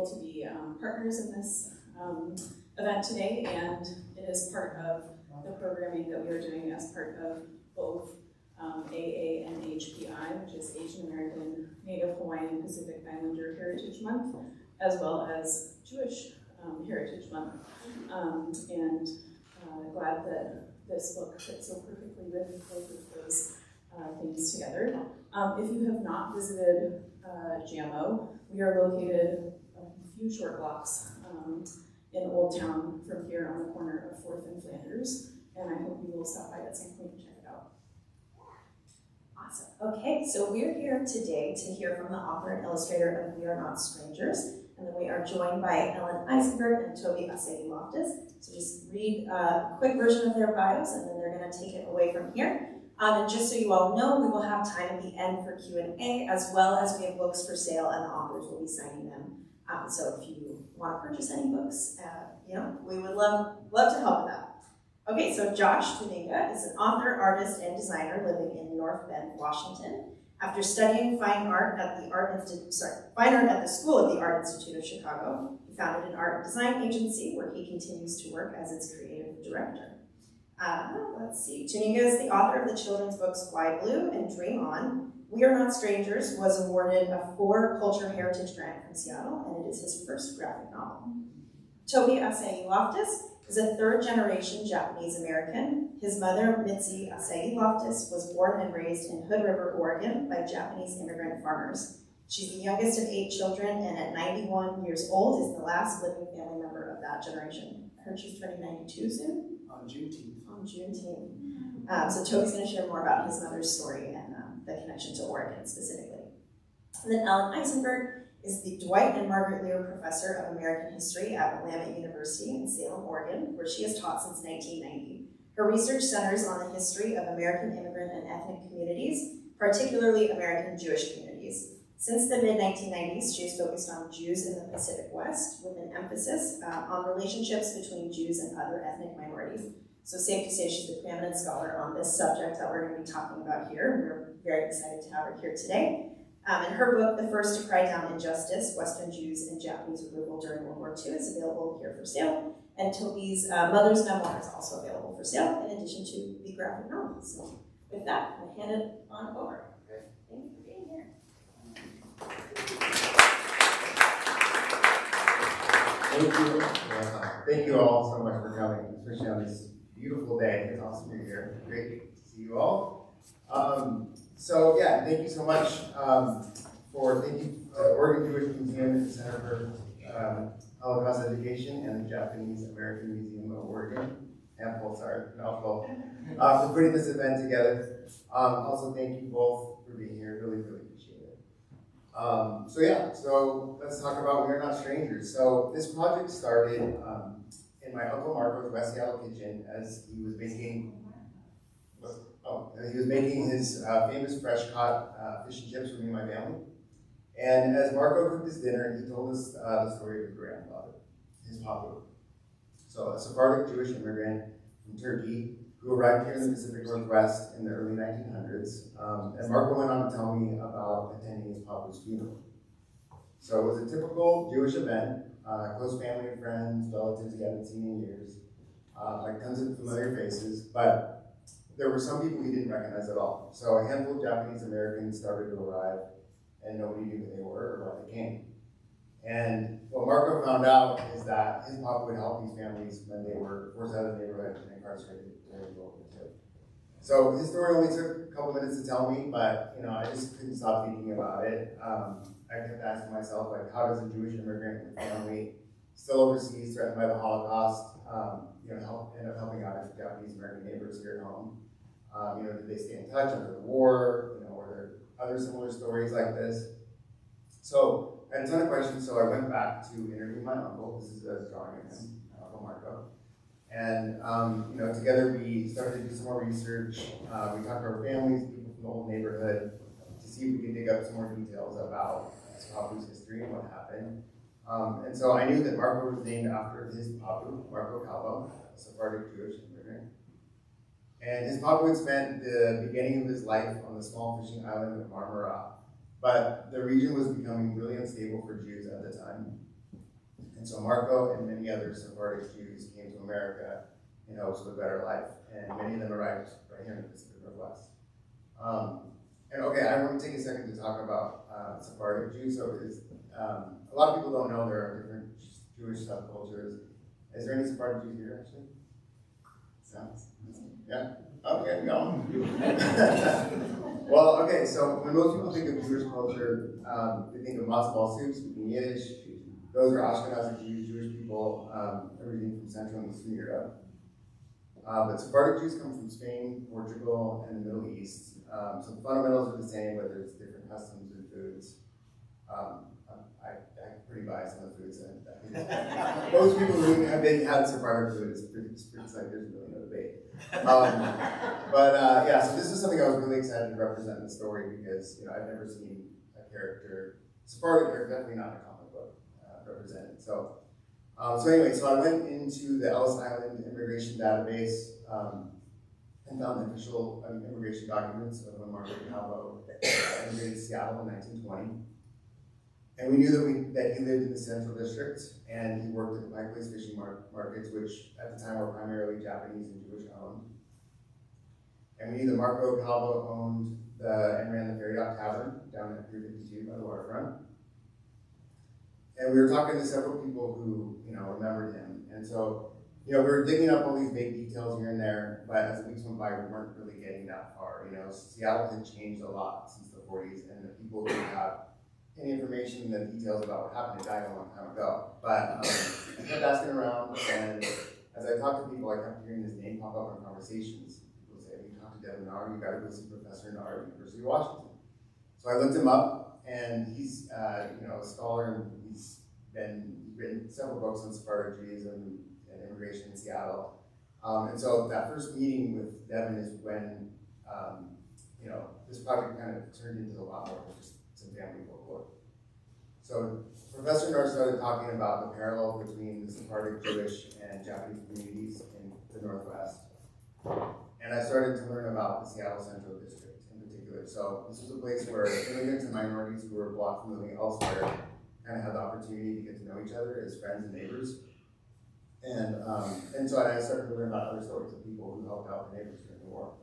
able to be partners in this event today, and it is part of the programming that we are doing as part of both AA and HPI, which is Asian American, Native Hawaiian, Pacific Islander Heritage Month, as well as Jewish Heritage Month. And glad that this book fits so perfectly with both of those things together. If you have not visited JAMO, we are located a few short blocks in Old Town from here on the corner of 4th and Flanders, and I hope you will stop by at some point and check it out. Awesome. Okay, so we're here today to hear from the author and illustrator of We Are Not Strangers, and then we are joined by Ellen Eisenberg and Toby Asai Loftus. So just read a quick version of their bios, and then they're going to take it away from here. And just so you all know, we will have time at the end for Q&A, as well as we have books for sale, and the authors will be signing them. So if you want to purchase any books, we would love to help with that. Okay, so Josh Tuininga is an author, artist, and designer living in North Bend, Washington. After studying fine art at the School of the Art Institute of Chicago, he founded an art and design agency where he continues to work as its creative director. Let's see. Tuininga is the author of the children's books Fly Blue and Dream On. We Are Not Strangers was awarded a 4 Culture Heritage Grant from Seattle, and it is his first graphic novel. Toby Asai Loftus is a 3rd-generation Japanese American. His mother, Mitzi Asai Loftus, was born and raised in Hood River, Oregon by Japanese immigrant farmers. She's the youngest of 8 children, and at 91 years old is the last living family member of that generation. I heard she's turning 92 soon? On Juneteenth. On Juneteenth. So Toby's going to share more about his mother's story and the connection to Oregon specifically. And then Ellen Eisenberg is the Dwight and Margaret Lear Professor of American History at Willamette University in Salem, Oregon, where she has taught since 1990. Her research centers on the history of American immigrant and ethnic communities, particularly American Jewish communities. Since the mid-1990s, she has focused on Jews in the Pacific West, with an emphasis on relationships between Jews and other ethnic minorities. So safe to say she's the preeminent scholar on this subject that we're going to be talking about here. We're very excited to have her here today. In her book, The First to Cry Down Injustice, Western Jews and Japanese Removal During World War II is available here for sale. And Toby's mother's memoir is also available for sale, in addition to the graphic novel. So with that, I'll hand it on over. Thank you for being here. Thank you all so much for coming, especially on this beautiful day. It's awesome you're here. Great to see you all. So yeah, thank you so much thank you to the Oregon Jewish Museum and the Center for Holocaust Education and the Japanese American Museum of Oregon and mouthful, for putting this event together. Also, thank you both for being here. Really, really appreciate it. So let's talk about We Are Not Strangers. So this project started in my Uncle Marco's West Seattle kitchen as he was making his famous fresh caught fish and chips for me and my family. And as Marco cooked his dinner, he told us the story of his grandfather, his papa. So a Sephardic Jewish immigrant from Turkey who arrived here in the Pacific Northwest in the early 1900s. And Marco went on to tell me about attending his papa's funeral. So it was a typical Jewish event, close family and friends, relatives he hadn't seen in years, like tons of familiar faces, but there were some people he didn't recognize at all. So a handful of Japanese Americans started to arrive, and nobody knew who they were or why they came. And what Marco found out is that his papa would help these families when they were forced out of the neighborhood and incarcerated during World War II. So his story only took a couple minutes to tell me, but I just couldn't stop thinking about it. I kept asking myself, like, how does a Jewish immigrant family still overseas, threatened by the Holocaust, end up helping out his Japanese American neighbors here at home? Did they stay in touch after the war? Were there other similar stories like this? So I had a ton of questions, so I went back to interview my uncle. This is a drawing of him, Uncle Marco. And together we started to do some more research. We talked to our families, people from the whole neighborhood, to see if we could dig up some more details about his papu's history and what happened. And so I knew that Marco was named after his papu, Marco Calvo, a Sephardic Jewish immigrant. And his papa had spent the beginning of his life on the small fishing island of Marmara, but the region was becoming really unstable for Jews at the time. And so Marco and many other Sephardic Jews came to America in hopes of a better life, and many of them arrived right here in the Pacific Northwest. And okay, I want to take a second to talk about Sephardic Jews. So a lot of people don't know there are different Jewish subcultures. Is there any Sephardic Jews here, actually? Sounds? Yeah? Okay, no. Well, okay, so when most people think of Jewish culture, they think of matzo ball soup, speaking Yiddish. Those are Ashkenazi Jews, Jewish people, originating from Central and Eastern Europe. But Sephardic Jews come from Spain, Portugal, and the Middle East. So the fundamentals are the same, but there's different customs and foods. I'm pretty biased on the foods. Most people who have had Sephardic food, it's like there's really no debate. Yeah, so this is something I was really excited to represent in the story because I've never seen a character, Sephardic character, definitely not in a comic book, represented. So anyway, so I went into the Ellis Island immigration database and found the official immigration documents of when Marco Calvo immigrated to Seattle in 1920. And we knew that he lived in the Central District, and he worked at the Pike Place fishing markets, which at the time were primarily Japanese and Jewish owned. And we knew that Marco Calvo owned and ran the Ferry Dock Tavern down at Pier 52 by the waterfront. And we were talking to several people who, remembered him. And so, we were digging up all these big details here and there, but as the weeks went by, we weren't really getting that far. Seattle had changed a lot since the 40s, and the people who have any information, the details about what happened had died a long time ago. But I kept asking around, and as I talked to people, I kept hearing his name pop up in conversations. People say, "You talked to Devin Nahr, you got to go see Professor Nahr at the University of Washington." So I looked him up, and he's a scholar, and he's written several books on Sephardic Judaism and immigration in Seattle. And so that first meeting with Devin is when this project kind of turned into a lot more than just some family folklore. So Professor Nahr started talking about the parallel between the Sephardic Jewish and Japanese communities in the Northwest. And I started to learn about the Seattle Central District in particular. So this was a place where immigrants and minorities who were blocked from living elsewhere kind of had the opportunity to get to know each other as friends and neighbors. And so I started to learn about other stories of people who helped out their neighbors during the war.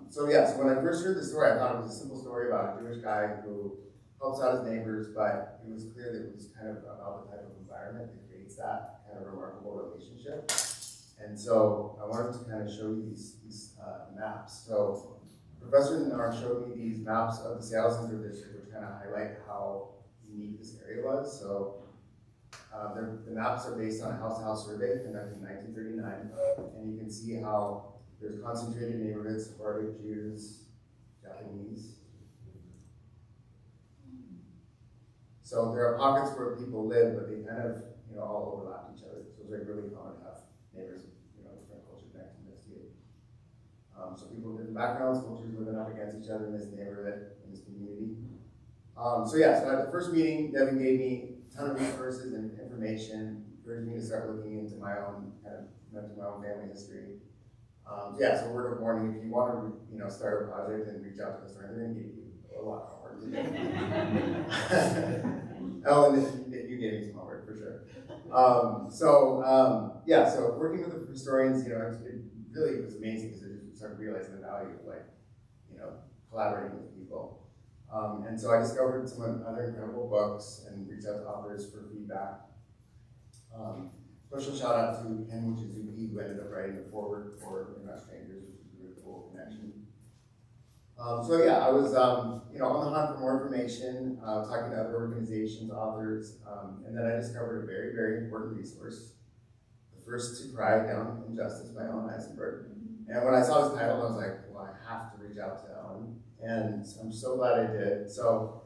So when I first heard the story, I thought it was a simple story about a Jewish guy who helps out his neighbors, but it was clear that it was kind of about the type of environment that creates that kind of remarkable relationship. And so I wanted to kind of show you these maps. So Professor Nahr showed me these maps of the Seattle Central District, which kind of highlight how unique this area was. So the maps are based on a house-to-house survey conducted in 1939, and you can see how there's concentrated neighborhoods, Sephardic Jews, Japanese. So there are pockets where people live, but they kind of, all overlap each other. So it's like really common to have neighbors, different cultures next to investigate. So people with different backgrounds, cultures living up against each other in this neighborhood, in this community. So at the first meeting, Devin gave me a ton of resources and information, encouraged me to start looking into my own family history. So word of warning, if you want to, start a project and reach out to us, they're going to give you a lot of homework to do. Ellen, you gave me some homework for sure. So working with the historians, it really was amazing because I just started realizing the value of collaborating with people. And so I discovered some other incredible books and reached out to authors for feedback. Special shout out to Ken Wuchizuki, who ended up writing the foreword for We're Not Strangers, which is a really cool connection. I was on the hunt for more information, talking to other organizations, authors, and then I discovered a very, very important resource, The First to Cry Down Injustice by Ellen Eisenberg. And when I saw this title, I was like, well, I have to reach out to Ellen, and I'm so glad I did. So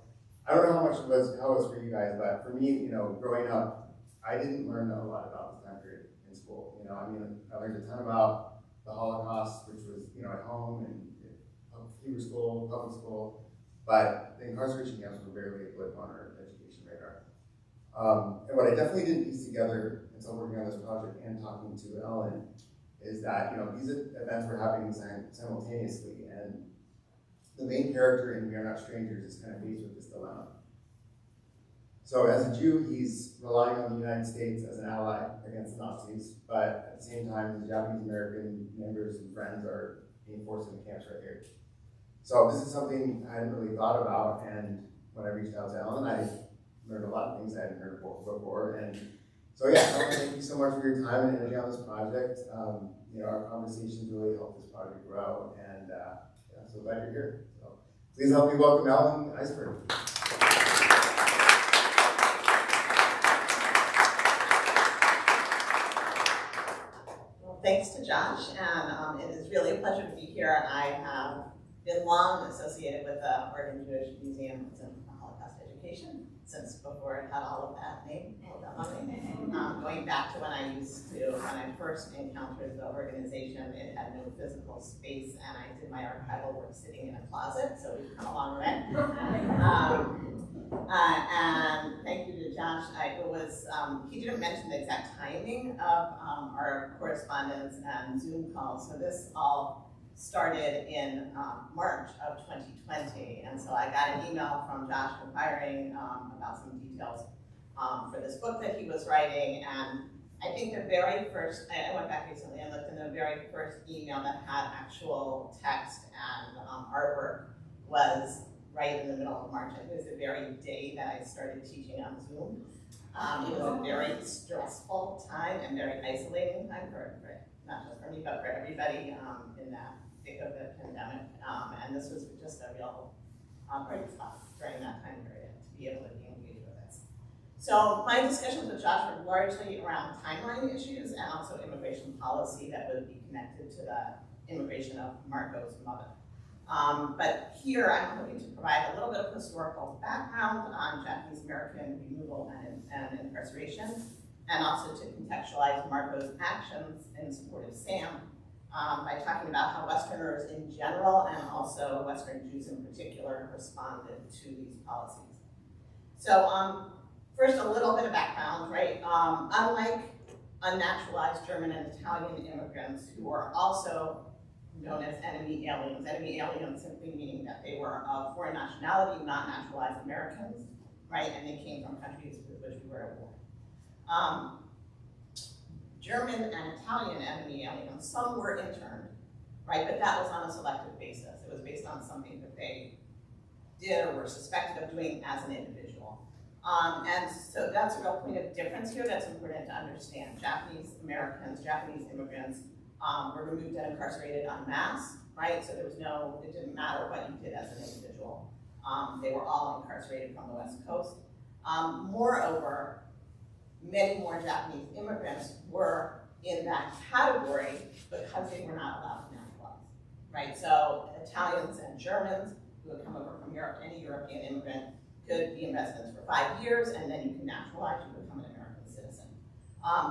I don't know how it was for you guys, but for me, growing up, I didn't learn a lot about this time period in school. I learned a ton about the Holocaust, which was, at home and Hebrew school, public school, but the incarceration camps were barely a blip on our education radar. And what I definitely didn't piece together until working on this project and talking to Ellen is that, these events were happening simultaneously, and the main character in We Are Not Strangers is kind of faced with this dilemma. So as a Jew, he's relying on the United States as an ally against the Nazis, but at the same time, the Japanese American members and friends are being forced into camps right here. So this is something I hadn't really thought about, and when I reached out to Ellen, I learned a lot of things I hadn't heard before. And so yeah, Ellen, thank you so much for your time and energy on this project. Our conversations really helped this project grow, and so glad you're here. So please help me welcome Ellen Eisenberg. Thanks to Josh, and it is really a pleasure to be here. I have been long associated with the Oregon Jewish Museum in Holocaust Education since before it had all of that name, going back to when I first encountered the organization. It had no physical space, and I did my archival work sitting in a closet, so we've come a long way. And thank you to Josh. He didn't mention the exact timing of our correspondence and Zoom calls. So this all started in March of 2020. And so I got an email from Josh inquiring about some details for this book that he was writing. And I think the very first, I went back recently and looked in the very first email that had actual text and artwork was right in the middle of March. It was the very day that I started teaching on Zoom. It was a very stressful time and very isolating time for not just for me, but for everybody in that thick of the pandemic. And this was just a real bright spot during that time period to be able to be engaged with this. So my discussions with Josh were largely around timeline issues and also immigration policy that would be connected to the immigration of Marco's mother. But here I'm hoping to provide a little bit of historical background on Japanese American removal and incarceration, and also to contextualize Marco's actions in support of Sam by talking about how Westerners in general and also Western Jews in particular responded to these policies. So first, a little bit of background, right? Unlike unnaturalized German and Italian immigrants who are also known as enemy aliens simply meaning that they were of foreign nationality, not naturalized Americans, right? And they came from countries with which we were at war. German and Italian enemy aliens, some were interned, right? But that was on a selective basis. It was based on something that they did or were suspected of doing as an individual. And so that's a real point of difference here that's important to understand. Japanese Americans, Japanese immigrants were removed and incarcerated en masse, right? So it didn't matter what you did as an individual. They were all incarcerated from the West Coast. Moreover, many more Japanese immigrants were in that category because they were not allowed to naturalize, right? So Italians and Germans who had come over from Europe, any European immigrant could be in residence for 5 years, and then you can naturalize, you become an American citizen.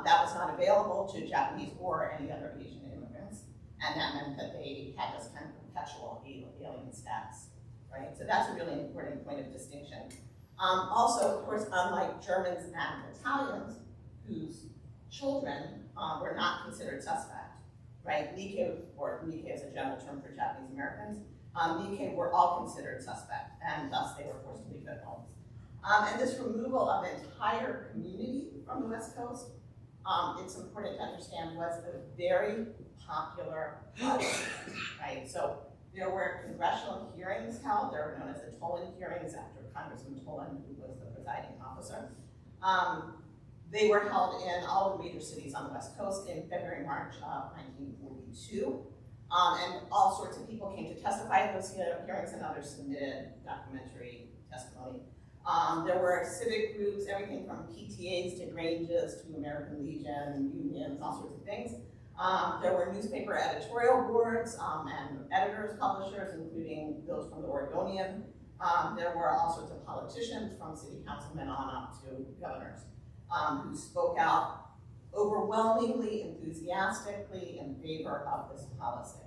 That was not available to Japanese or any other Asian immigrants, and that meant that they had this kind of perpetual alien status, right? So that's a really important point of distinction. Also, of course, unlike Germans and Italians, whose children were not considered suspect, right? Nike is a general term for Japanese Americans. Nike were all considered suspect, and thus they were forced to leave their homes. And this removal of an entire community from the West Coast, it's important to understand, was a very popular project, right? So there were congressional hearings held. They were known as the Tolan hearings after Congressman Tolan, who was the presiding officer. They were held in all the major cities on the West Coast in February, March of 1942. And all sorts of people came to testify at those hearings, and others submitted documentary testimony. There were civic groups, everything from PTAs to Granges to American Legion, unions, all sorts of things. There were newspaper editorial boards and editors, publishers, including those from the Oregonian. There were all sorts of politicians, from city councilmen on up to governors, who spoke out overwhelmingly enthusiastically in favor of this policy.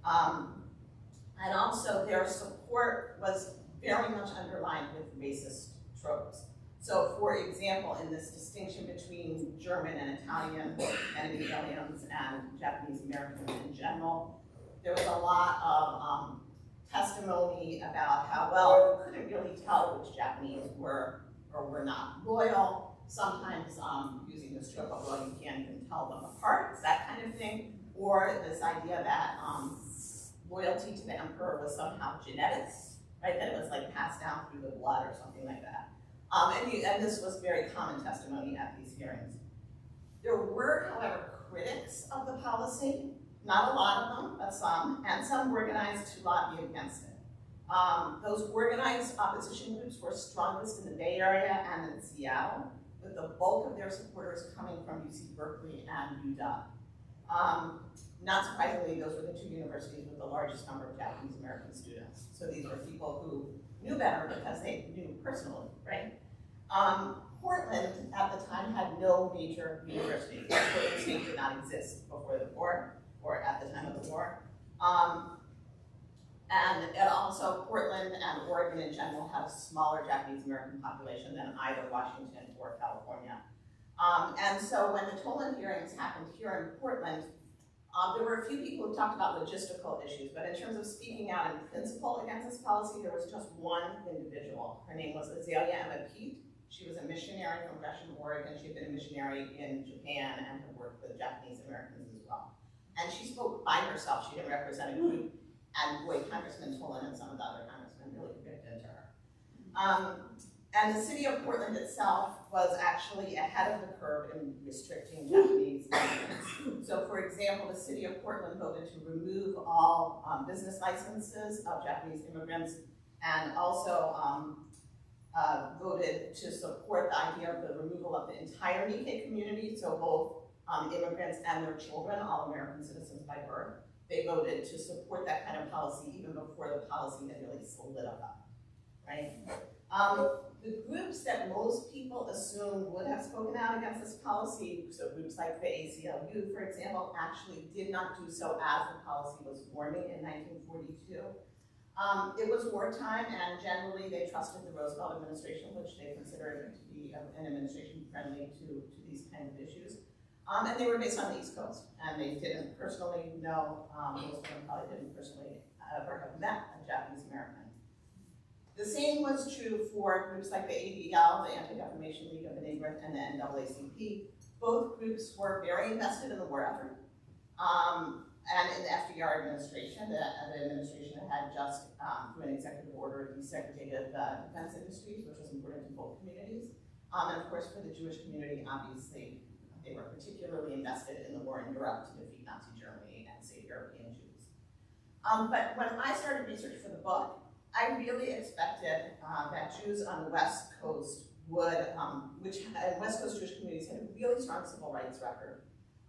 And also their support was very much underlined with racist tropes. So for example, in this distinction between German and Italian enemy aliens and Japanese Americans in general, there was a lot of testimony about how, well, you couldn't really tell which Japanese were or were not loyal. Sometimes using this trope of, well, you can't even tell them apart, it's that kind of thing. Or this idea that loyalty to the emperor was somehow genetics, right? That it was like passed down through the blood or something like that. And this was very common testimony at these hearings. There were, however, critics of the policy, not a lot of them, but some, and some organized to lobby against it. Those organized opposition groups were strongest in the Bay Area and in Seattle, with the bulk of their supporters coming from UC Berkeley and UW. Not surprisingly, those were the two universities with the largest number of Japanese American students. So these were people who knew better because they knew personally, right? Portland at the time had no major university. Portland State did not exist before the war, or at the time of the war. And it also, Portland and Oregon in general have a smaller Japanese American population than either Washington or California. And so when the Toland hearings happened here in Portland, there were a few people who talked about logistical issues, but in terms of speaking out in principle against this policy, there was just one individual. Her name was Azalea Emma Pete. She was a missionary from Gresham, Oregon. She had been a missionary in Japan and had worked with Japanese Americans as well. And she spoke by herself. She didn't represent a group. And boy, Congressman Toland and some of the other congressmen really picked into her. And the city of Portland itself was actually ahead of the curve in restricting Japanese immigrants. So for example, the city of Portland voted to remove all business licenses of Japanese immigrants, and also voted to support the idea of the removal of the entire Nikkei community, so both immigrants and their children, all American citizens by birth. They voted to support that kind of policy even before the policy had really solidified, right? The groups that most people assumed would have spoken out against this policy, so groups like the ACLU, for example, actually did not do so as the policy was forming in 1942. It was wartime, and generally they trusted the Roosevelt administration, which they considered to be an administration friendly to these kinds of issues. And they were based on the East Coast, and they didn't personally know, most of them probably didn't personally ever have met a Japanese American. The same was true for groups like the ADL, the Anti-Defamation League of the Neighborhood, and the NAACP. Both groups were very invested in the war effort. And in the FDR administration, the administration had just, through an executive order, desegregated the defense industries, which was important to both communities. And of course, for the Jewish community, obviously, they were particularly invested in the war in Europe to defeat Nazi Germany and save European Jews. But when I started research for the book, I really expected that Jews on the West Coast would, West Coast Jewish communities had a really strong civil rights record,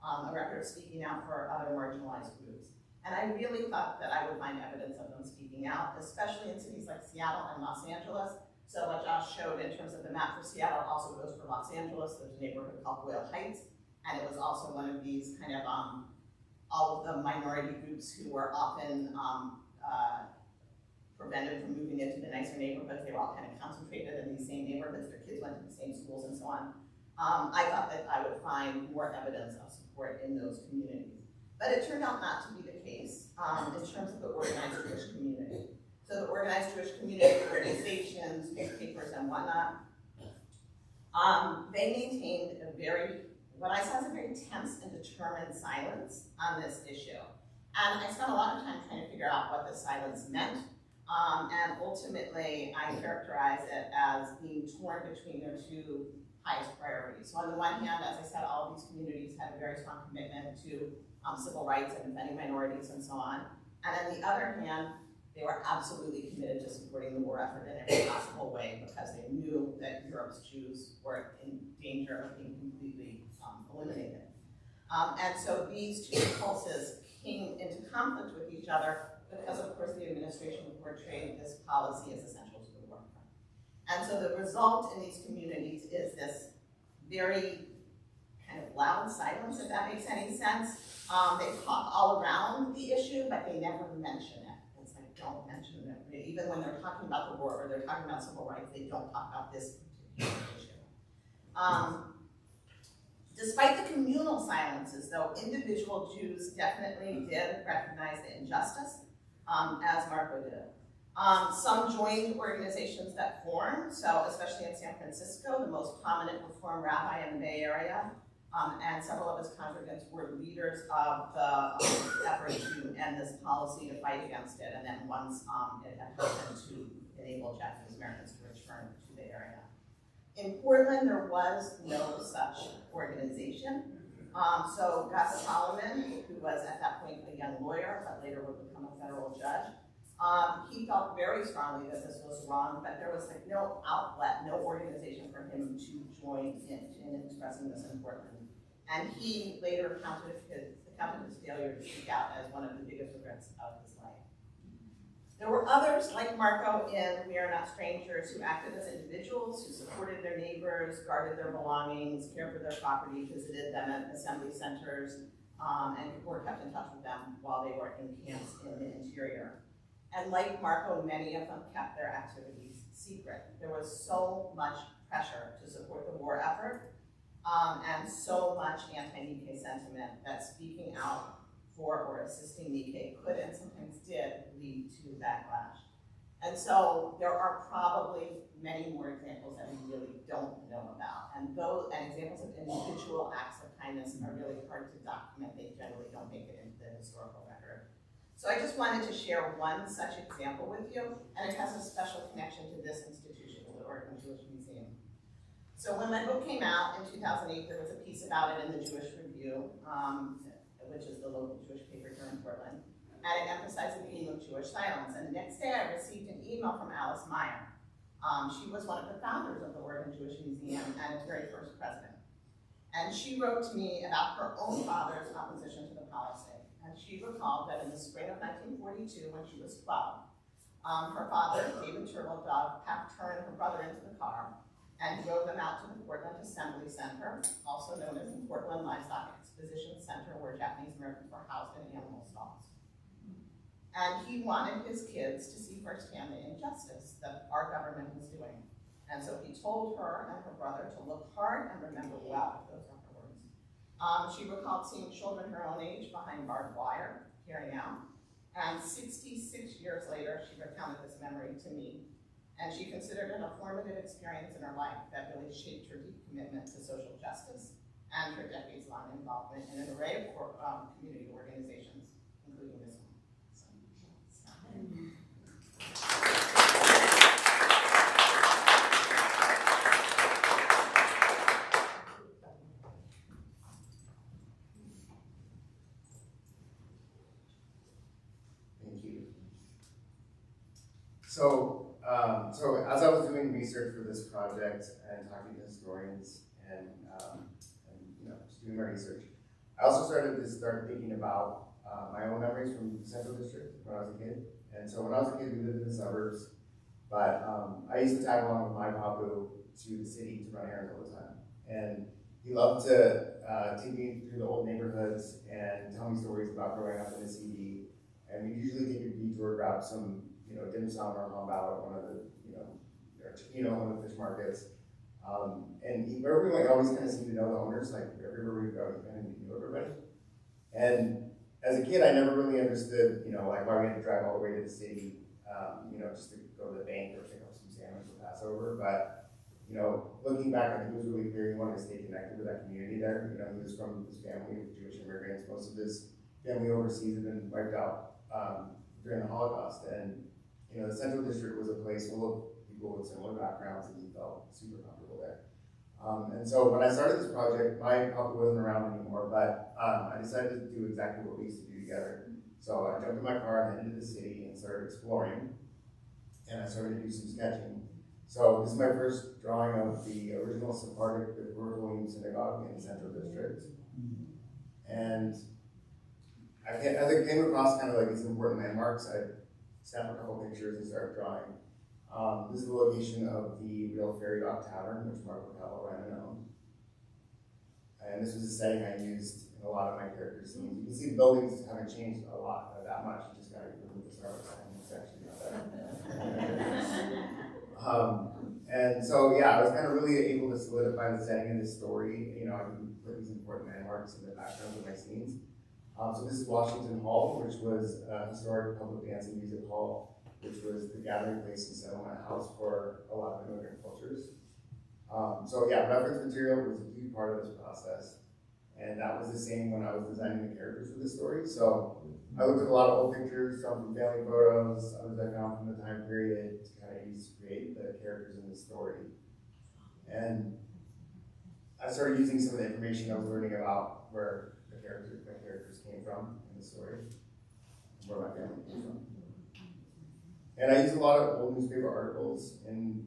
a record of speaking out for other marginalized groups. And I really thought that I would find evidence of them speaking out, especially in cities like Seattle and Los Angeles. So what Josh showed in terms of the map for Seattle also goes for Los Angeles. There's a neighborhood called Boyle Heights, and it was also one of these kind of, all of the minority groups who were often prevented from moving into the nicer neighborhoods. They were all kind of concentrated in these same neighborhoods. Their kids went to the same schools and so on. I thought that I would find more evidence of support in those communities. But it turned out not to be the case in terms of the organized Jewish community. So the organized Jewish community organizations, newspapers, and whatnot, they maintained a very, what I saw as a very tense and determined silence on this issue. And I spent a lot of time trying to figure out what the silence meant. And ultimately, I characterize it as being torn between their two highest priorities. So on the one hand, as I said, all of these communities had a very strong commitment to civil rights and defending minorities and so on. And on the other hand, they were absolutely committed to supporting the war effort in every possible way because they knew that Europe's Jews were in danger of being completely eliminated. And so these two impulses came into conflict with each other because, of course, the administration portrayed this policy as essential to the war effort. And so the result in these communities is this very kind of loud silence, if that makes any sense. They talk all around the issue, but they never mention it. It's like, don't mention it. Even when they're talking about the war or they're talking about civil rights, they don't talk about this particular issue. Despite the communal silences, though, individual Jews definitely did recognize the injustice, as Marco did. Some joined organizations that formed, so especially in San Francisco, the most prominent Reform rabbi in the Bay Area, and several of his congregants were leaders of the effort to end this policy, to fight against it, and then once it had happened, to enable Japanese Americans to return to the area. In Portland, there was no such organization. So Gus Solomon, who was at that point a young lawyer, but later would become a federal judge, he felt very strongly that this was wrong, but there was like no outlet, no organization for him to join in expressing this in Portland. And he later accounted his failure to speak out as one of the biggest regrets of his life. There were others like Marco in We Are Not Strangers who acted as individuals, who supported their neighbors, guarded their belongings, cared for their property, visited them at assembly centers, and were kept in touch with them while they were in camps in the interior. And like Marco, many of them kept their activities secret. There was so much pressure to support the war effort, and so much anti-Nikkei sentiment that speaking out for or assisting Nikkei could and sometimes did lead to backlash. And so there are probably many more examples that we really don't know about. And examples of individual acts of kindness are really hard to document. They generally don't make it into the historical record. So I just wanted to share one such example with you, and it has a special connection to this institution, the Oregon Jewish Museum. So when my book came out in 2008, there was a piece about it in the Jewish Review, which is the local Jewish paper here in Portland, and it emphasized the theme of Jewish silence. And the next day I received an email from Alice Meyer. She was one of the founders of the Oregon Jewish Museum and its very first president. And she wrote to me about her own father's opposition to the policy. And she recalled that in the spring of 1942, when she was 12, her father, David Turtledove, turned her brother into the car and drove them out to the Portland Assembly Center, also known as the Portland Livestock Exposition Center, where Japanese Americans were housed in animal stalls. And he wanted his kids to see firsthand the injustice that our government was doing. And so he told her and her brother to look hard and remember well. Those are her words. She recalled seeing children her own age behind barbed wire, hearing out. And 66 years later, she recounted this memory to me. And she considered it a formative experience in her life that really shaped her deep commitment to social justice and her decades-long involvement in an array of community organizations, including this one. Thank you. So as I was doing research for this project and talking to historians and just doing my research, I also started thinking about my own memories from the Central District when I was a kid. And so when I was a kid, we lived in the suburbs, but I used to tag along with my papu to the city to run errands all the time. And he loved to take me through the old neighborhoods and tell me stories about growing up in the CD. And we usually take a detour, grab some, dim sum or hambao at one of the, one of the fish markets. And everyone always kind of seemed to know the owners, like everywhere we go, you kind of knew everybody. And as a kid, I never really understood, like why we had to drive all the way to the city, just to go to the bank or pick up some sandwich for Passover. But, looking back, I think it was really clear he wanted to stay connected with that community there. He was from his family of Jewish immigrants. Most of his family overseas had been wiped out during the Holocaust. And, the Central District was a place full of people with similar backgrounds, and he felt super comfortable there. And so when I started this project, my puppy wasn't around anymore, but I decided to do exactly what we used to do together. So I jumped in my car and headed to the city and started exploring, and I started to do some sketching. So this is my first drawing of the original Sephardic William Synagogue in the Central District. And as I came across kind of like these important landmarks, I snapped a couple pictures and started drawing. This is the location of the real Ferry Dock Tavern, which Marco Cavallo ran and owned. And this was a setting I used in a lot of my character scenes. You can see the buildings haven't changed a lot, that much. You just got to remove the Starbucks sign. It's actually not that. And so, yeah, I was kind of really able to solidify the setting of this story. I can put these important landmarks in the background of my scenes. So this is Washington Hall, which was a historic public dance and music hall which was the gathering place and settlement house for a lot of immigrant cultures. So yeah, reference material was a huge part of this process. And that was the same when I was designing the characters for this story. So I looked at a lot of old pictures, some from family photos, others I found from the time period to kind of use to create the characters in the story. And I started using some of the information I was learning about where my characters came from in the story, where my family came from. And I used a lot of old newspaper articles in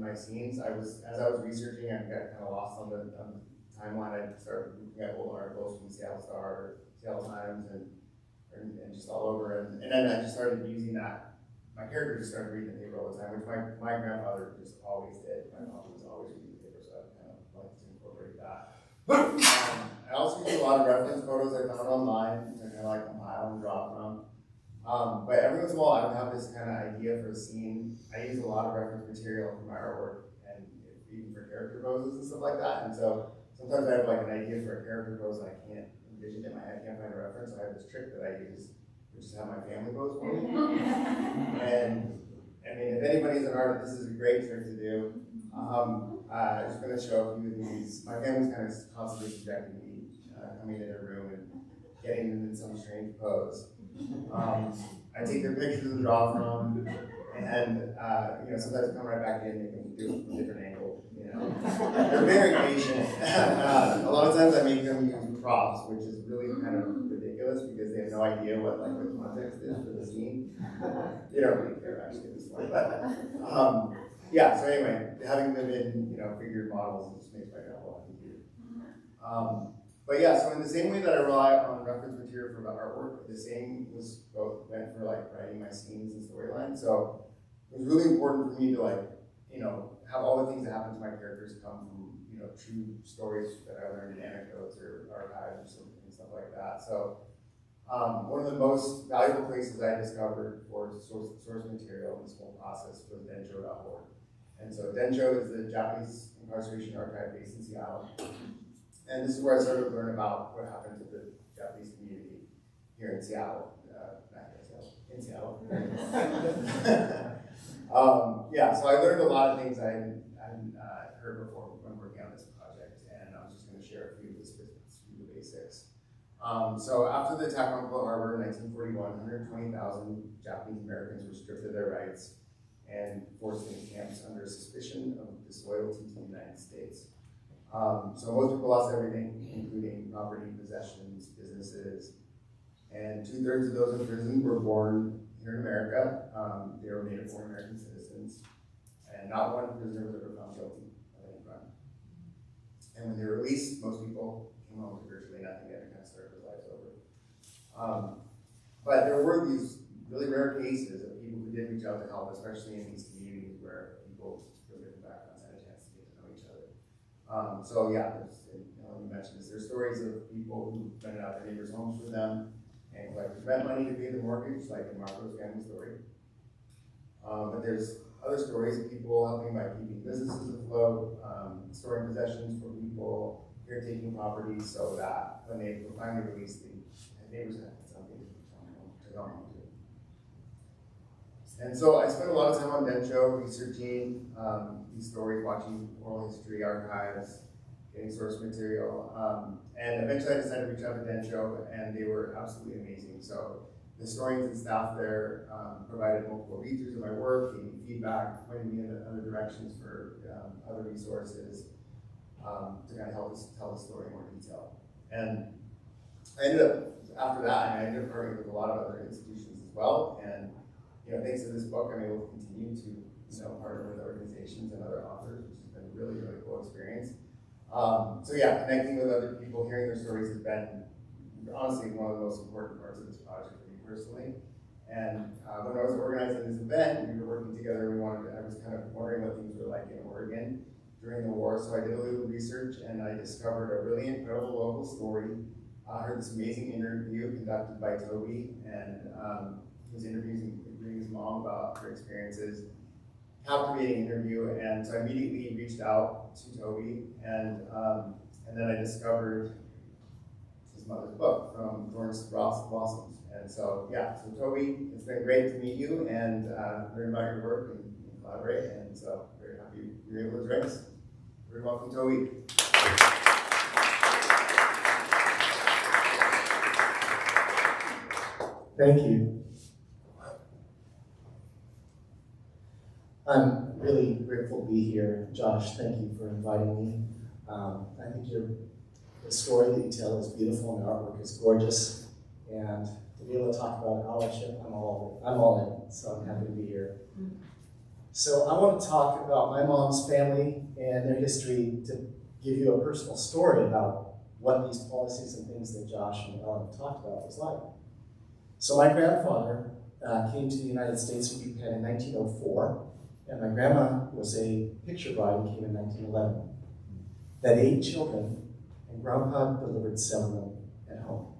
my scenes. As I was researching, I got kind of lost on the timeline. I started looking at old articles from Seattle Star, Seattle Times, and just all over. And then I just started using that. My character just started reading the paper all the time, which my grandfather just always did. My mom was always reading the paper, so I kind of like to incorporate that. I also use a lot of reference photos I found online to kind of like compile and draw from. But every once in a while, I would have this kind of idea for a scene. I use a lot of reference material for my artwork and even for character poses and stuff like that. And so sometimes I have like an idea for a character pose that I can't envision in my head, can't find a reference. So I have this trick that I use, which is have my family pose for me. And I mean, if anybody's an artist, this is a great trick to do. I'm just going to show a few of these. My family's kind of constantly subjecting me, coming into their room and getting them in some strange pose. I take their pictures and draw from, and sometimes come right back in, make them do it from a different angle. They're very patient. A lot of times I make them use props, which is really kind of ridiculous because they have no idea what like the context is for the scene. They don't really care actually at this point, but yeah. So anyway, having them in figured models just makes my job a lot easier. But yeah, so in the same way that I rely on reference material for the artwork, the same went for like writing my scenes and storylines. So it was really important for me to have all the things that happen to my characters come from true stories that I learned in anecdotes or archives and stuff like that. So one of the most valuable places I discovered for source material in this whole process was densho.org. And so Densho is the Japanese incarceration archive based in Seattle. And this is where I started to learn about what happened to the Japanese community here in Seattle, in Seattle. Yeah, so I learned a lot of things I hadn't heard before when working on this project, and I was just going to share a few of the basics. So after the attack on Pearl Harbor in 1941, 120,000 Japanese Americans were stripped of their rights and forced into camps under suspicion of disloyalty to the United States. So most people lost everything, including property, possessions, businesses, and 2/3 of those in prison were born here in America. They were native born American citizens, and not one prisoner was ever found guilty of any crime. And when they were released, most people came home to virtually nothing and kind of started their lives over. But there were these really rare cases of people who did reach out to help, especially in these communities where people from different backgrounds had a chance to get to know each other. So yeah, you mentioned this. There's stories of people who rented out their neighbors' homes for them and collected rent money to pay the mortgage, like in Marco's family story. But there's other stories of people helping by keeping businesses afloat, storing possessions for people, caretaking properties so that when they were finally released, the neighbors had something to come home to. And so I spent a lot of time on Densho researching these stories, watching oral history archives, getting source material, and eventually I decided to reach out to Densho, and they were absolutely amazing. So the historians and staff there provided multiple read-throughs of my work, gave me feedback, pointed me in other directions for other resources to kind of help us tell the story in more detail. And I ended up, after that, I ended up partnering with a lot of other institutions as well, and thanks to this book, I'm able to continue to partner with organizations and other authors, which has been a really, really cool experience. So yeah, connecting with other people, hearing their stories has been honestly one of the most important parts of this project for me personally. And when I was organizing this event, we were working together. I was kind of wondering what things were like in Oregon during the war. So I did a little research and I discovered a really incredible local story. I heard this amazing interview conducted by Toby, and he was interviewing his mom about her experiences. Captivating interview, and so I immediately reached out to Toby, and then I discovered his his mother's book, From Thorns to Blossoms. And so, yeah, so Toby, it's been great to meet you and learn about your work and collaborate. And so, very happy you're able to join us. Very welcome, Toby. Thank you. I'm really grateful to be here. Josh, thank you for inviting me. I think the story that you tell is beautiful and the artwork is gorgeous. And to be able to talk about allyship, I'm all in, so I'm happy to be here. So I want to talk about my mom's family and their history to give you a personal story about what these policies and things that Josh and Ellen have talked about was like. So my grandfather came to the United States from Japan in 1904, and my grandma was a picture bride and came in 1911. They had 8 children, and Grandpa delivered 7 at home.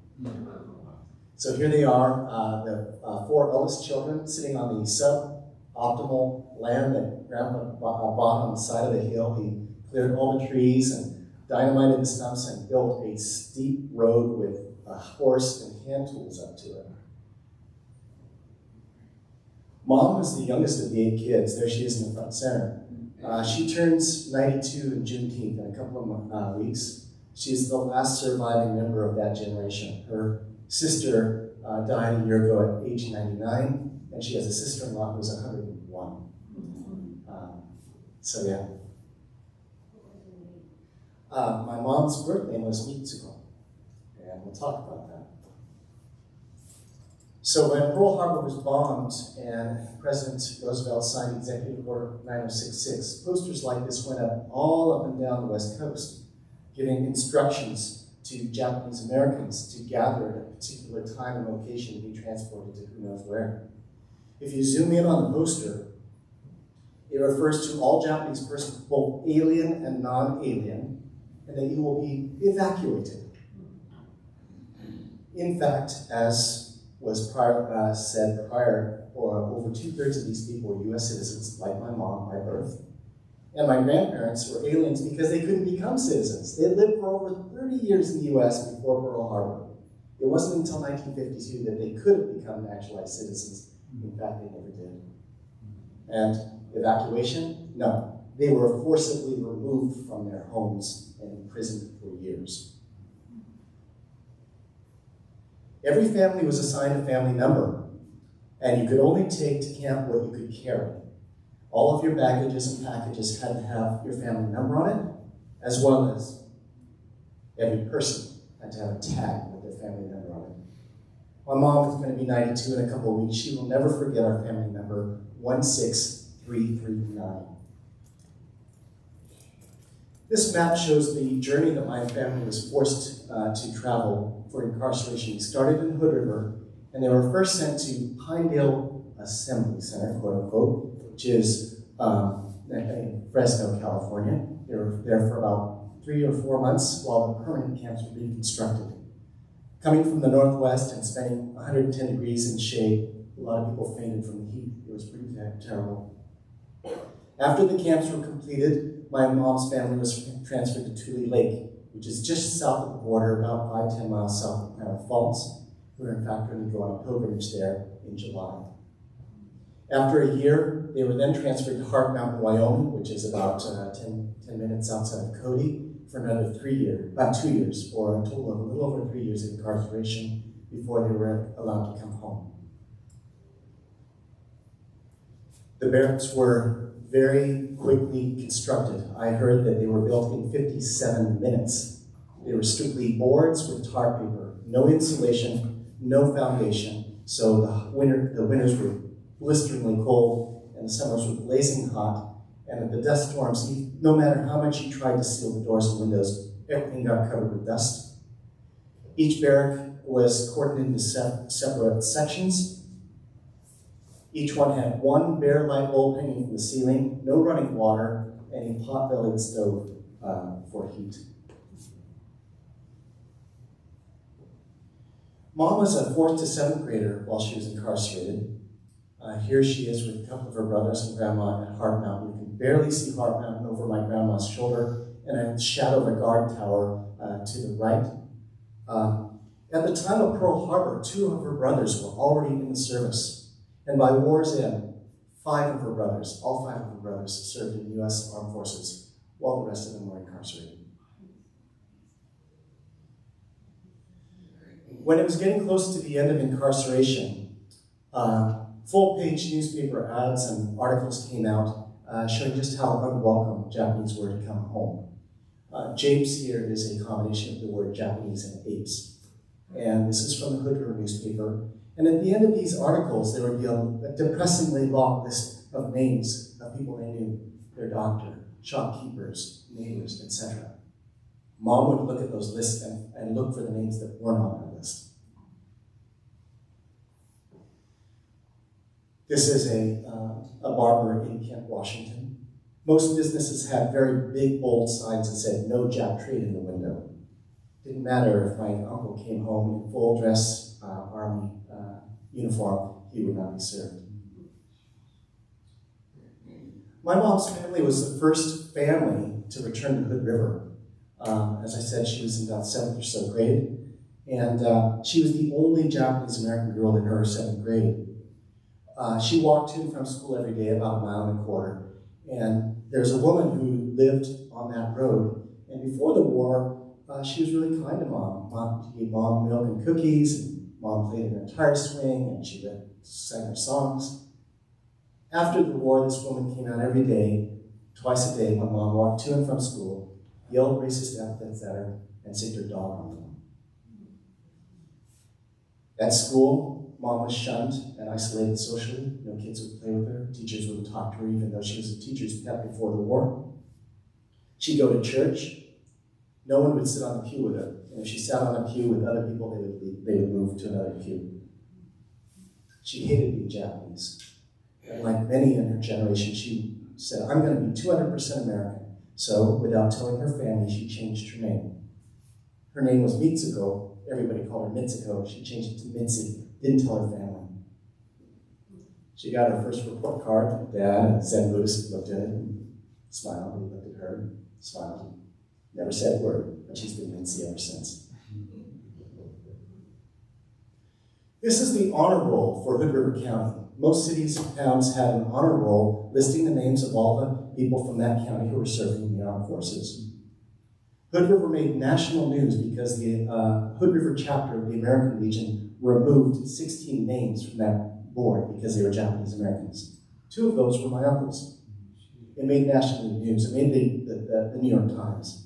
So here they are, the 4 eldest children sitting on the sub-optimal land that Grandpa bought on the side of the hill. He cleared all the trees and dynamited the stumps and built a steep road with a horse and hand tools up to it. Mom was the youngest of the 8 kids. There she is in the front center. She turns 92 in Juneteenth in a couple of weeks. She's the last surviving member of that generation. Her sister died a year ago at age 99, and she has a sister-in-law who's 101. So yeah. My mom's birth name was Mitsuko, and we'll talk about that. So when Pearl Harbor was bombed and President Roosevelt signed Executive Order 9066, posters like this went up all up and down the West Coast, giving instructions to Japanese Americans to gather at a particular time and location to be transported to who knows where. If you zoom in on the poster, it refers to all Japanese persons, both alien and non-alien, and that you will be evacuated. In fact, as was said prior, over 2/3 of these people were U.S. citizens, like my mom by birth. And my grandparents were aliens because they couldn't become citizens. They had lived for over 30 years in the U.S. before Pearl Harbor. It wasn't until 1952 that they could have become naturalized citizens. In fact, they never did. And evacuation? No. They were forcibly removed from their homes and imprisoned for years. Every family was assigned a family number, and you could only take to camp what you could carry. All of your baggages and packages had to have your family number on it, as well as every person had to have a tag with their family number on it. My mom is going to be 92 in a couple of weeks. She will never forget our family number, 16339. This map shows the journey that my family was forced to travel for incarceration. We started in Hood River, and they were first sent to Pinedale Assembly Center, quote unquote, which is in Fresno, California. They were there for about 3 or 4 months while the permanent camps were being constructed. Coming from the Northwest and spending 110 degrees in shade, a lot of people fainted from the heat. It was pretty terrible. After the camps were completed, my mom's family was transferred to Tule Lake, which is just south of the border, about 5-10 miles south of Klamath Falls. We were in fact going to go on a pilgrimage there in July. After a year, they were then transferred to Hart Mountain, Wyoming, which is about 10 minutes outside of Cody, for another 3 years, about 2 years, for a total of a little over 3 years of incarceration before they were allowed to come home. The barracks were very quickly constructed. I heard that they were built in 57 minutes. They were strictly boards with tar paper, no insulation, no foundation, so the winters were blisteringly cold and the summers were blazing hot, and at the dust storms, no matter how much you tried to seal the doors and windows, everything got covered with dust. Each barrack was cordoned into separate sections. Each one had one bare light bulb hanging from the ceiling, no running water, and a pot-bellied stove for heat. Mom was a 4th to 7th grader while she was incarcerated. Here she is with a couple of her brothers and grandma at Hart Mountain. You can barely see Hart Mountain over my grandma's shoulder, and a shadow of a guard tower to the right. At the time of Pearl Harbor, 2 of her brothers were already in the service. And by war's end, 5 of her brothers, all 5 of her brothers, served in the U.S. Armed Forces, while the rest of them were incarcerated. When it was getting close to the end of incarceration, full-page newspaper ads and articles came out showing just how unwelcome Japanese were to come home. Japes here is a combination of the word Japanese and apes. And this is from the Hood River newspaper. And at the end of these articles, there would be a depressingly long list of names of people they knew, their doctor, shopkeepers, neighbors, etc. Mom would look at those lists and look for the names that weren't on that list. This is a barber in Kent, Washington. Most businesses had very big, bold signs that said, "No Jap trade" in the window. Didn't matter if my uncle came home in full dress, army uniform, he would not be served. My mom's family was the first family to return to Hood River. As I said, she was in about 7th or so grade, and she was the only Japanese-American girl in her 7th grade. She walked to and from school every day about 1.25 miles, and there's a woman who lived on that road, and before the war, she was really kind to Mom. She gave Mom milk and cookies, and Mom played her guitar swing, and she sang her songs. After the war, this woman came out every day, twice a day, when Mom walked to and from school, yelled racist epithets at her, and sicked her dog on them. At school, Mom was shunned and isolated socially. No kids would play with her. Teachers wouldn't talk to her, even though she was a teacher's pet before the war. She'd go to church. No one would sit on the pew with her. And if she sat on a pew with other people, they would move to another pew. She hated being Japanese. And like many in her generation, she said, "I'm going to be 200% American." So, without telling her family, she changed her name. Her name was Mitsuko. Everybody called her Mitsuko. She changed it to Mitzi. Didn't tell her family. She got her first report card. Dad, a Zen Buddhist, looked at it and smiled. He looked at her and smiled. Never said a word, but she's been Mitzi ever since. This is the honor roll for Hood River County. Most cities and towns had an honor roll listing the names of all the people from that county who were serving in the armed forces. Hood River made national news because the Hood River chapter of the American Legion removed 16 names from that board because they were Japanese Americans. 2 of those were my uncles. It made national news. It made the New York Times.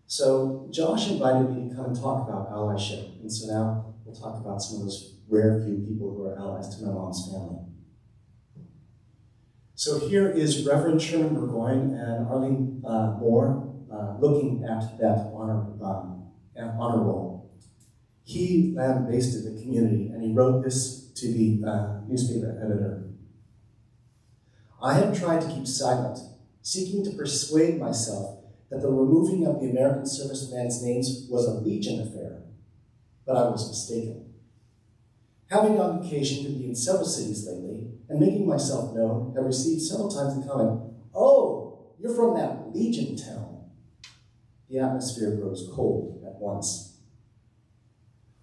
So Josh invited me to come and talk about allyship, and so now we'll talk about some of those rare few people who are allies to my mom's family. So here is Reverend Sherman Burgoyne and Arlene Moore looking at that honor roll. He lambasted the community, and he wrote this to the newspaper editor. "I have tried to keep silent, seeking to persuade myself that the removing of the American servicemen's names was a Legion affair, but I was mistaken. Having on occasion to be in several cities lately, and making myself known, have received several times the comment, 'Oh, you're from that Legion town.' The atmosphere grows cold at once.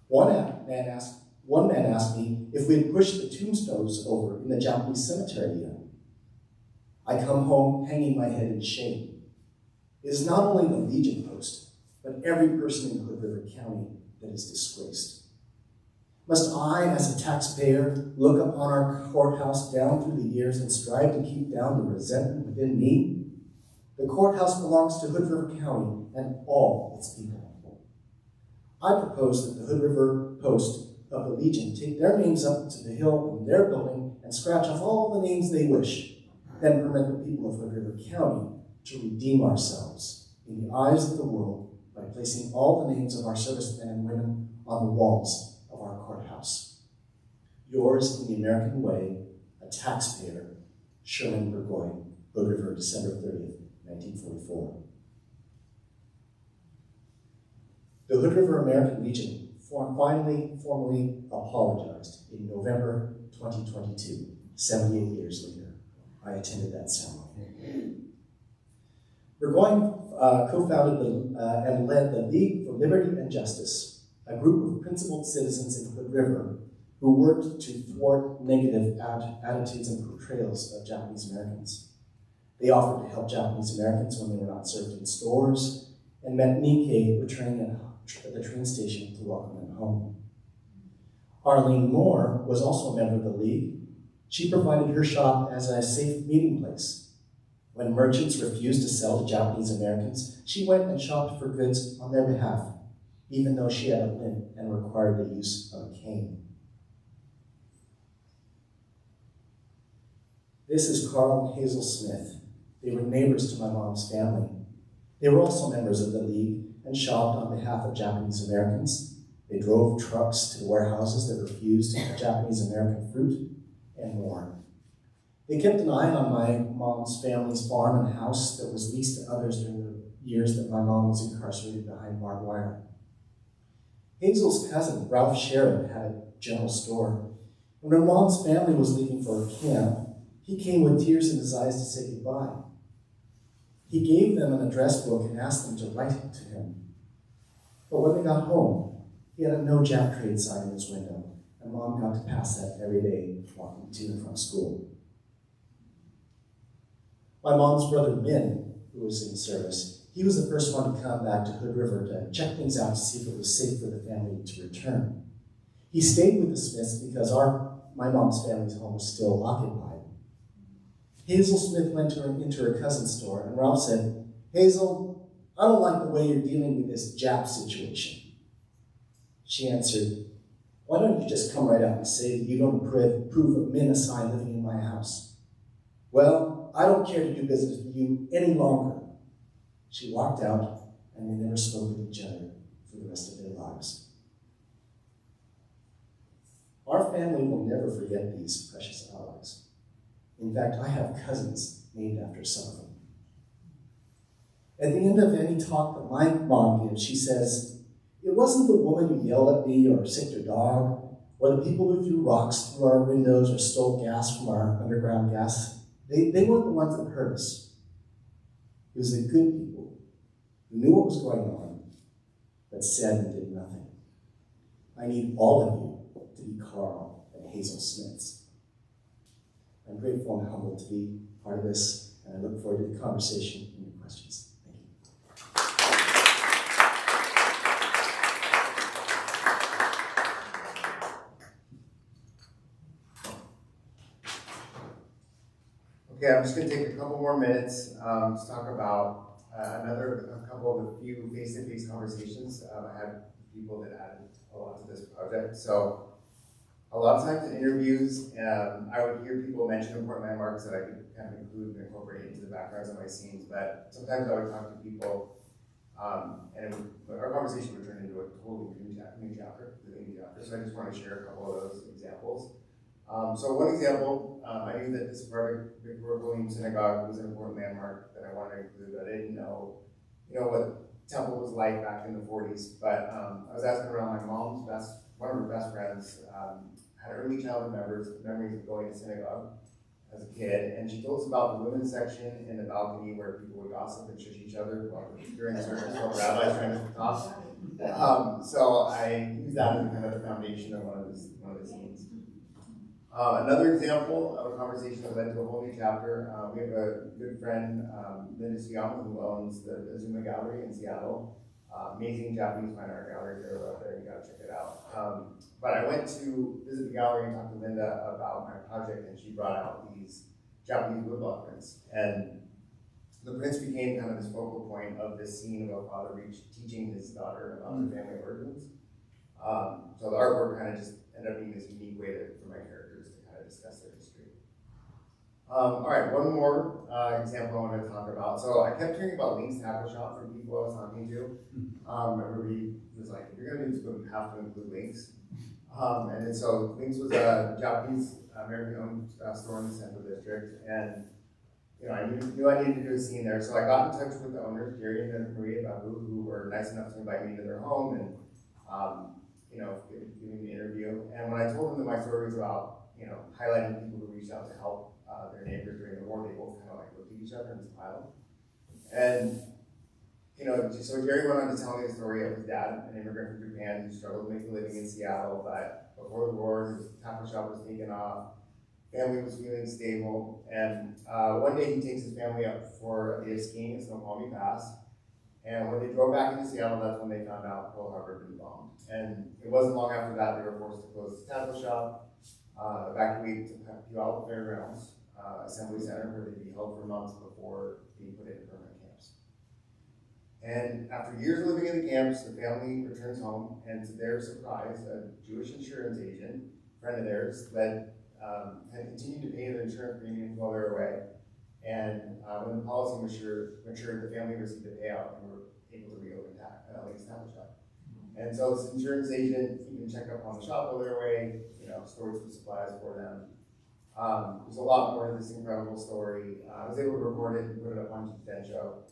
One man asked me if we had pushed the tombstones over in the Japanese cemetery yet. I come home hanging my head in shame. It is not only the Legion post, but every person in Hood River County that is disgraced. Must I, as a taxpayer, look upon our courthouse down through the years and strive to keep down the resentment within me? The courthouse belongs to Hood River County and all its people. I propose that the Hood River post of the Legion take their names up to the hill in their building and scratch off all the names they wish, then permit the people of Hood River County to redeem ourselves in the eyes of the world by placing all the names of our servicemen and women on the walls of our courthouse. Yours in the American way, a taxpayer, Sherman Burgoyne, Hood River, December 30th, 1944. The Hood River American Legion finally formally apologized in November 2022, 78 years later. I attended that ceremony. Burgoyne co-founded and led the League for Liberty and Justice, a group of principled citizens in Hood River who worked to thwart negative attitudes and portrayals of Japanese Americans. They offered to help Japanese Americans when they were not served in stores, and met Nikkei returning at the train station to welcome them home. Arlene Moore was also a member of the League. She provided her shop as a safe meeting place. When merchants refused to sell to Japanese Americans, she went and shopped for goods on their behalf, even though she had a limp and required the use of a cane. This is Carl and Hazel Smith. They were neighbors to my mom's family. They were also members of the League and shopped on behalf of Japanese Americans. They drove trucks to warehouses that refused Japanese American fruit and more. They kept an eye on my mom's family's farm and house that was leased to others during the years that my mom was incarcerated behind barbed wire. Hazel's cousin, Ralph Sherrod, had a general store. And when mom's family was leaving for camp, he came with tears in his eyes to say goodbye. He gave them an address book and asked them to write it to him. But when they got home, he had a no Jap trade sign in his window, and Mom got to pass that every day walking to and from school. My mom's brother Min, who was in service, he was the first one to come back to Hood River to check things out to see if it was safe for the family to return. He stayed with the Smiths because my mom's family's home was still occupied. Hazel Smith went into her cousin's store, and Ralph said, "Hazel, I don't like the way you're dealing with this Jap situation." She answered, "Why don't you just come right out and say that you don't approve of Min Asai living in my house?" "Well, I don't care to do business with you any longer." She walked out, and they never spoke with each other for the rest of their lives. Our family will never forget these precious allies. In fact, I have cousins named after some of them. At the end of any talk that my mom gives, she says, "It wasn't the woman who yelled at me or sicked her dog, or the people who threw rocks through our windows or stole gas from our underground gas. They weren't the ones that hurt us. It was the good people who knew what was going on, but said and did nothing. I need all of you to be Carl and Hazel Smiths." I'm grateful and humbled to be part of this, and I look forward to the conversation and your questions. Thank you. Okay, I'm just going to take a couple more minutes to talk about a couple of the few face-to-face conversations I had with people that added a lot to this project. So, a lot of times in interviews, I would hear people mention important landmarks that I could kind of include and incorporate into the backgrounds of my scenes, but sometimes I would talk to people, and our conversation would turn into a totally new chapter. So I just want to share a couple of those examples. So one example, I knew that this Hawaiian synagogue was an important landmark that I wanted to include. I didn't know, what temple was like back in the 40s, but I was asking around my mom's one of her best friends, had early childhood memories of going to synagogue as a kid, and she told us about the women's section in the balcony where people would gossip and shush each other during the service while the rabbi's trying to talk. So I used that as kind of the foundation of one of the scenes. Another example of a conversation that led to a whole new chapter, we have a good friend, Linda Suyama, who owns the Azuma Gallery in Seattle. Amazing Japanese fine art gallery. If you're out there, you gotta check it out. But I went to visit the gallery and talk to Linda about my project, and she brought out these Japanese woodblock prints. And the prints became kind of this focal point of this scene of a father teaching his daughter about the family origins. So the artwork kind of just ended up being this unique way for my characters to kind of discuss their history. All right, one more example I wanted to talk about. So I kept hearing about Link's Tackle Shop from people I was talking to. Everybody was like, if you're going to do this, you have to include Link's. And then so Link's was a Japanese American-owned store in the Central District, and I knew I needed to do a scene there. So I got in touch with the owners, Jerry and Maria Babu, who were nice enough to invite me to their home and giving me an interview. And when I told them that my story was about highlighting people who reached out to help their neighbors during the war, they both kind of like looked at each other and smiled. And so Jerry went on to tell me the story of his dad, an immigrant from Japan who struggled to make a living in Seattle, but before the war, his tackle shop was taken off. Family was feeling stable, and one day he takes his family up for a day of skiing at Snoqualmie Pass. And when they drove back into Seattle, that's when they found out Pearl Harbor had been bombed. And it wasn't long after that they were forced to close the tackle shop, evacuate to Puyallup Fairgrounds Assembly Center, where they'd be held for months before being put into permanent camps. And after years living in the camps, the family returns home, and to their surprise, a Jewish insurance agent, friend of theirs, had continued to pay their insurance premiums while they were away. And when the policy matured, the family received a payout and were able to reopen Lake's tackle shop. And so this insurance agent even checked up on the shop while they were away, stored some supplies for them. There's a lot more to this incredible story. I was able to record it and put it up on TED Show.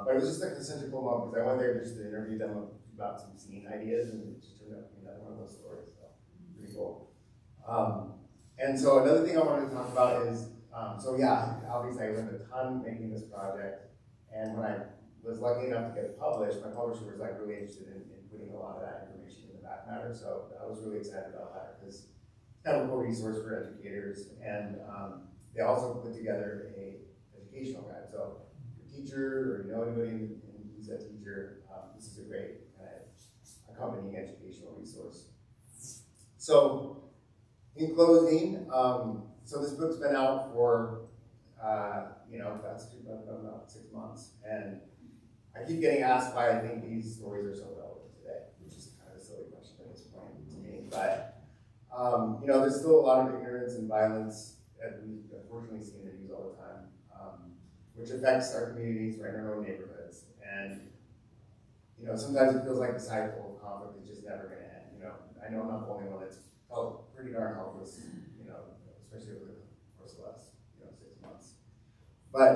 But it was just like such a cool moment because I went there just to interview them about some scene ideas, and it just turned out to be another one of those stories. So pretty cool. And so another thing I wanted to talk about is, obviously I learned a ton making this project, and when I was lucky enough to get it published, my publisher was like really interested in putting a lot of that information in the back matter. So I was really excited about that because it's kind of a cool resource for educators, and they also put together a educational guide. So teacher or anybody who's a teacher, this is a great kind of accompanying educational resource. So in closing, so this book's been out for about 6 months, and I keep getting asked why I think these stories are so relevant today, which is kind of a silly question at this point to me, but there's still a lot of ignorance and violence that we've unfortunately seen in the news all the time, which affects our communities right in our own neighborhoods. And, sometimes it feels like the cycle of conflict is just never going to end. I know I'm not the only one that's felt pretty darn helpless, especially over the course of the last, 6 months. But,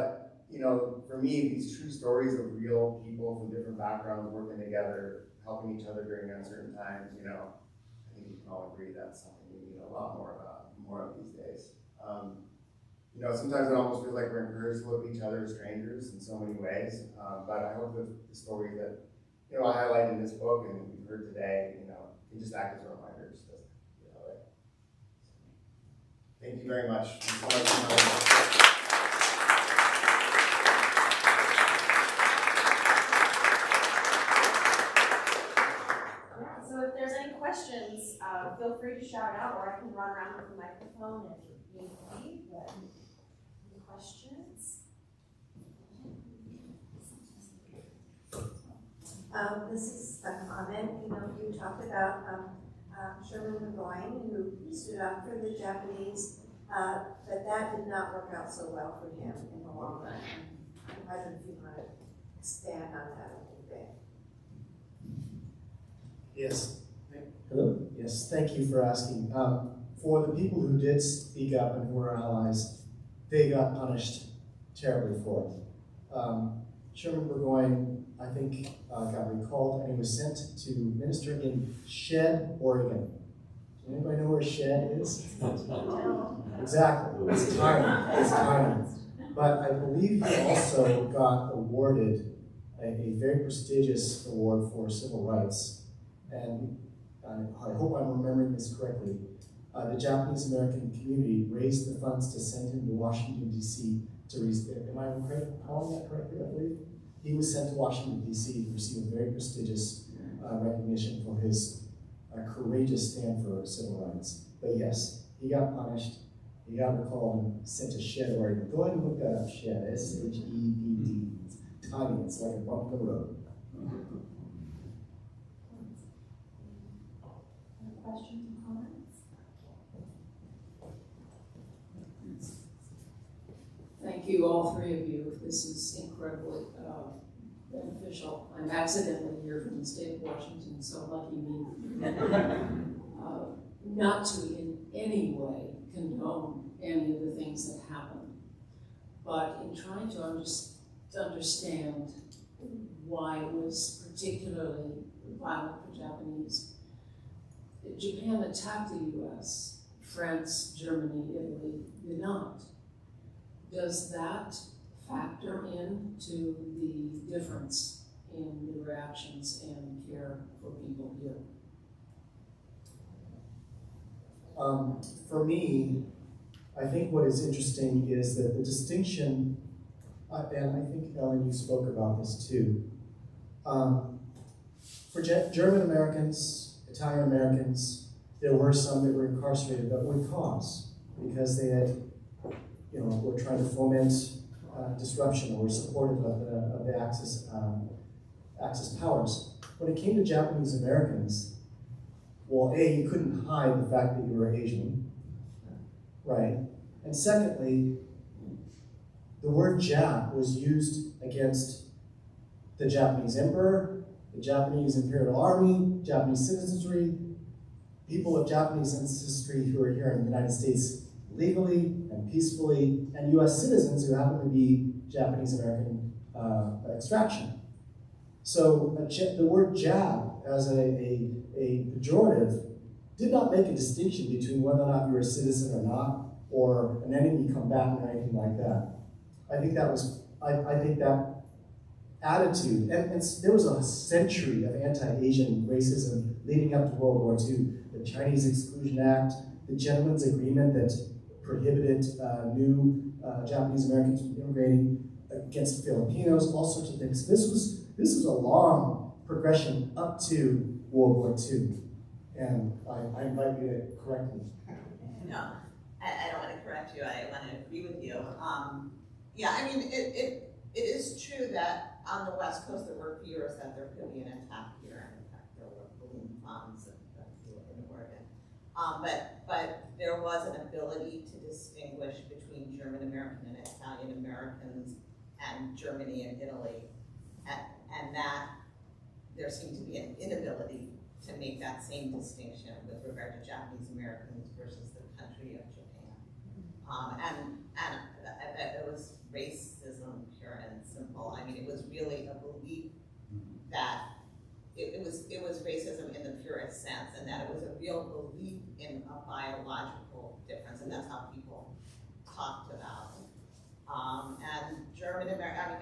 for me, these true stories of real people from different backgrounds working together, helping each other during uncertain times, I think we can all agree that's something we need a lot more of these days. Sometimes it almost feels like we're encouraged to look at each other as strangers in so many ways, but I hope that the story that, I highlight in this book and we've heard today, can just act as reminders that, thank you very much. So if there's any questions, feel free to shout out, or I can run around with the microphone and any questions? This is a comment. You talked about Sherman McGoin, who stood up for the Japanese, but that did not work out so well for him in the long run. I wonder if you want to expand on that a little bit. Yes. Hello? Yes, thank you for asking. For the people who did speak up and who were allies, they got punished terribly for it. Sherman Burgoyne, I think, got recalled and he was sent to minister in Shed, Oregon. Does anybody know where Shed is? Exactly. It's tiny. It's tiny. But I believe he also got awarded a very prestigious award for civil rights. And I hope I'm remembering this correctly. The Japanese American community raised the funds to send him to Washington, D.C. to receive, am I calling that correctly, I believe? He was sent to Washington, D.C. to receive a very prestigious recognition for his courageous stand for civil rights. But yes, he got punished, he got recalled and sent to Shed, Oregon. Go ahead and look that up, Shed, S-H-E-D-D. It's tiny, it's like a bump in the road. Any questions and comments? Thank you, all three of you. This is incredibly beneficial. I'm accidentally here from the state of Washington, so lucky me. Not to in any way condone any of the things that happened, but in trying to understand why it was particularly violent for Japanese. Japan attacked the U.S., France, Germany, Italy did not. Does that factor into the difference in their actions and care for people here? For me, I think what is interesting is that the distinction, and I think, Ellen, you spoke about this too. For German Americans, Italian Americans, there were some that were incarcerated, but with cause, because they had, were trying to foment disruption or were supportive of the Axis powers. When it came to Japanese Americans, well, A, you couldn't hide the fact that you were Asian, right? And secondly, the word Jap was used against the Japanese emperor, the Japanese Imperial Army, Japanese citizenry, people of Japanese ancestry who are here in the United States legally and peacefully, and US citizens who happen to be Japanese American extraction. So the word Jap as a pejorative did not make a distinction between whether or not you were a citizen or not, or an enemy combatant or anything like that. I think that was, I think that attitude, and there was a century of anti-Asian racism leading up to World War II. The Chinese Exclusion Act, the Gentleman's Agreement that prohibited new Japanese Americans from immigrating against Filipinos, all sorts of things. This was a long progression up to World War II. And I invite you to correct me. No, I don't want to correct you. I want to agree with you. Yeah, I mean, it is true that on the West Coast there were fears that there could be an attack here, and in fact there were balloon bombs in Oregon. But there was an ability to distinguish between German American and Italian Americans and Germany and Italy, and that there seemed to be an inability to make that same distinction with regard to Japanese Americans versus the country of Japan. And it was racism, pure and simple. I mean, it was really a belief that it was racism in the purest sense, and that it was a real belief in a biological difference, and that's how people talked about it. And German American, I mean,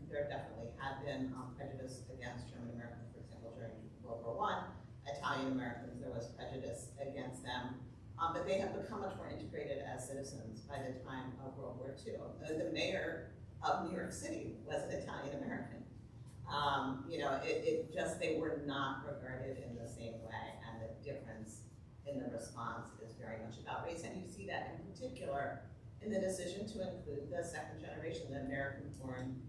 there definitely had been prejudice against German Americans, for example, during World War I. Italian Americans, there was prejudice against them, but they have become much more integrated as citizens by the time of World War II. The mayor of New York City was an Italian American. They were not regarded in the same way, and the difference in the response is very much about race. And you see that in particular in the decision to include the second generation, the American-born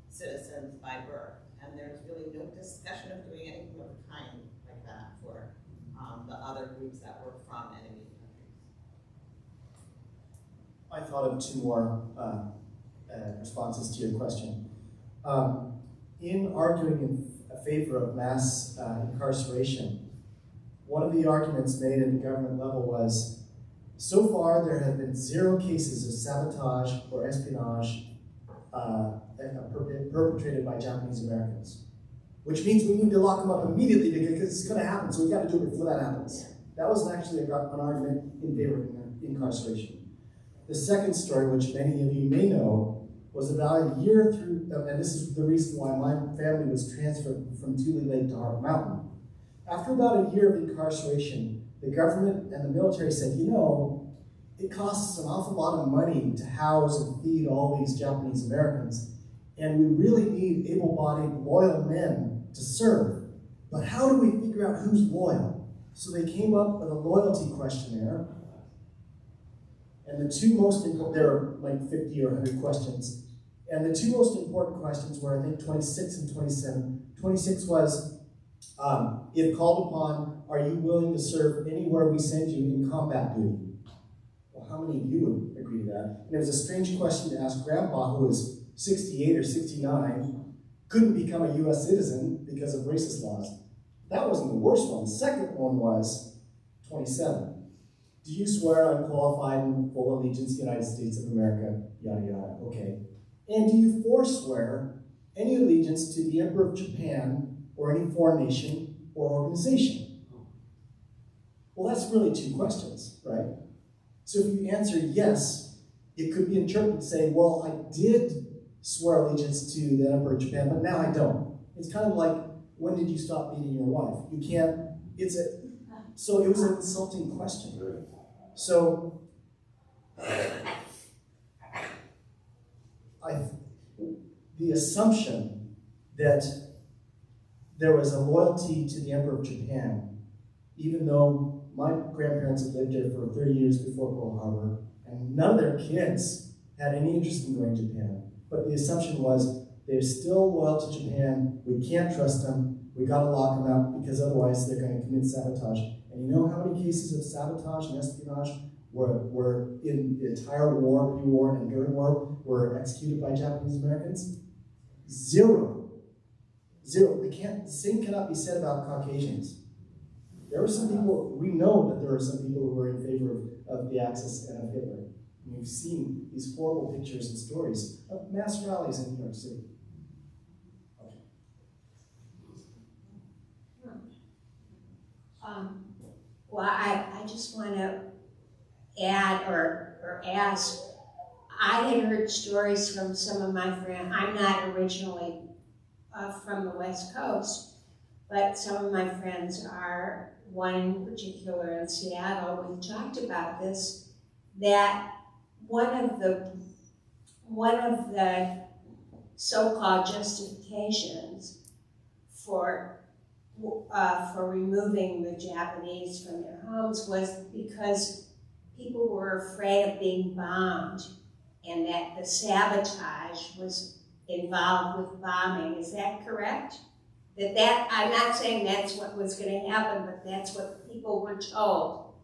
citizens by birth. And there's really no discussion of doing anything of the kind like that for the other groups that were from enemy countries. I thought of two more responses to your question. In arguing in favor of mass incarceration, one of the arguments made at the government level was, so far there have been 0 cases of sabotage or espionage perpetrated by Japanese Americans, which means we need to lock them up immediately because it's going to happen, so we got to do it before that happens. That was actually an argument in favor of incarceration. The second story, which many of you may know, was about a year through, and this is the reason why my family was transferred from Tule Lake to Hart Mountain. After about a year of incarceration, the government and the military said, it costs an awful lot of money to house and feed all these Japanese Americans, and we really need able-bodied, loyal men to serve. But how do we figure out who's loyal? So they came up with a loyalty questionnaire, and the two most important, there are like 50 or 100 questions, and the two most important questions were, I think, 26 and 27. 26 was, if called upon, are you willing to serve anywhere we send you in combat duty? Well, how many of you would agree to that? And it was a strange question to ask Grandpa, who was 68 or 69, couldn't become a US citizen because of racist laws. That wasn't the worst one. The second one was 27. Do you swear unqualified and full allegiance to the United States of America? Yada, yada. Okay. And do you forswear any allegiance to the Emperor of Japan or any foreign nation or organization? Well, that's really 2 questions, right? So if you answer yes, it could be interpreted to say, well, I did swore allegiance to the Emperor of Japan, but now I don't. It's kind of like, when did you stop beating your wife? You can't, so it was an insulting question. So, the assumption that there was a loyalty to the Emperor of Japan, even though my grandparents had lived there for 30 years before Pearl Harbor, and none of their kids had any interest in going to Japan. But the assumption was they're still loyal to Japan, we can't trust them, we gotta lock them out because otherwise they're going to commit sabotage. And you know how many cases of sabotage and espionage were in the entire war, pre-war, and during war, were executed by Japanese Americans? Zero. The same cannot be said about Caucasians. There were some people, we know that there are some people who were in favor of the Axis and of Hitler. And we've seen these horrible pictures and stories of mass rallies in New York City. Well, I just want to add or ask, I had heard stories from some of my friends. I'm not originally from the West Coast, but some of my friends are, one in particular in Seattle. We talked about this, that one of the so-called justifications for removing the Japanese from their homes was because people were afraid of being bombed, and that the sabotage was involved with bombing. Is that correct? I'm not saying that's what was going to happen, but that's what people were told.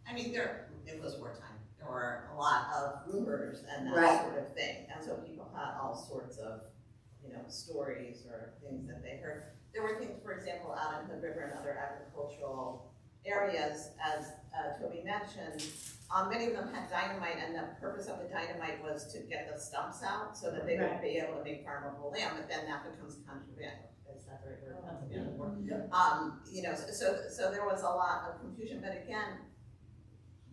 I mean, it was wartime. There were a lot of rumors and that Right. sort of thing. And so people had all sorts of, stories or things that they heard. There were things, for example, out in the river and other agricultural areas, as Toby mentioned, many of them had dynamite, and the purpose of the dynamite was to get the stumps out so that they would be able to make farmable land, but then that becomes contraband. Is that the right word? So there was a lot of confusion, but again,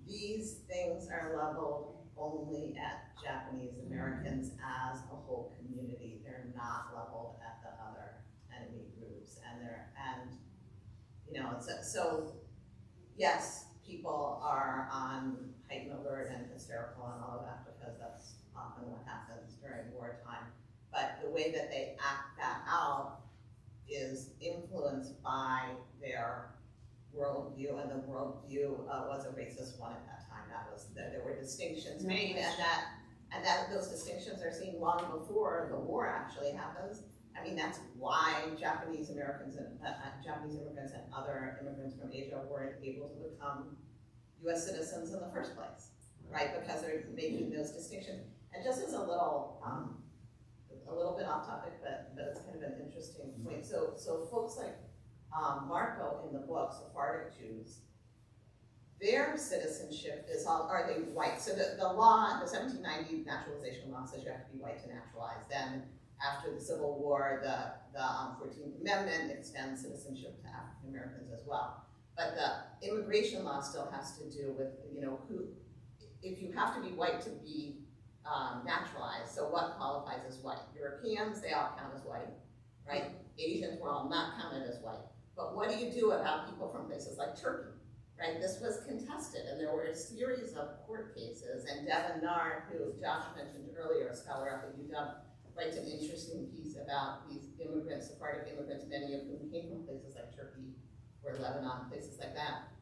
these things are leveled only at Japanese Americans as a whole community. They're not leveled at the other enemy groups, so yes, people are on heightened alert and hysterical and all of that because that's often what happens during wartime. But the way that they act that out is influenced by their worldview, and the worldview was a racist one at that time. There were distinctions made, and that those distinctions are seen long before the war actually happens. I mean, that's why Japanese Americans and other immigrants from Asia weren't able to become U.S. citizens in the first place, right? Because they're making those distinctions. And just as a little bit off topic, but it's kind of an interesting point. So folks like Marco in the book, Sephardic Jews, their citizenship are they white? So the law, the 1790 naturalization law says you have to be white to naturalize. Then after the Civil War, the 14th Amendment extends citizenship to African Americans as well. But the immigration law still has to do with, if you have to be white to be naturalized, so what qualifies as white? Europeans, they all count as white, right? Asians were all not counted as white. But what do you do about people from places like Turkey, right? This was contested, and there were a series of court cases, and Devin Nard, who Josh mentioned earlier, a scholar up at UW, writes an interesting piece about these immigrants, Sephardic immigrants, many of whom came from places like Turkey or Lebanon, places like that,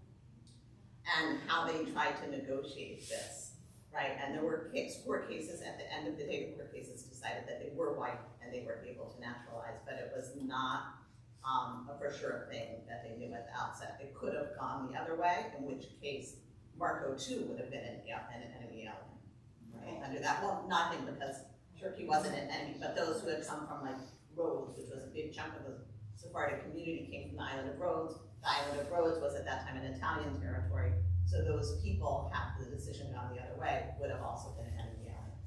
and how they tried to negotiate this, right? And there were court cases. At the end of the day, the court cases decided that they were white and they were able to naturalize, but it was not a for sure thing that they knew at the outset. It could have gone the other way, in which case Marco too would have been an enemy alien, right? Under that, well, not him, because Turkey wasn't an enemy, but those who had come from like Rhodes, which was a big chunk of the Sephardic community, came from the island of Rhodes. The island of Rhodes was at that time an Italian territory, so those people, had the decision gone the other way, would have also been enemy aliens.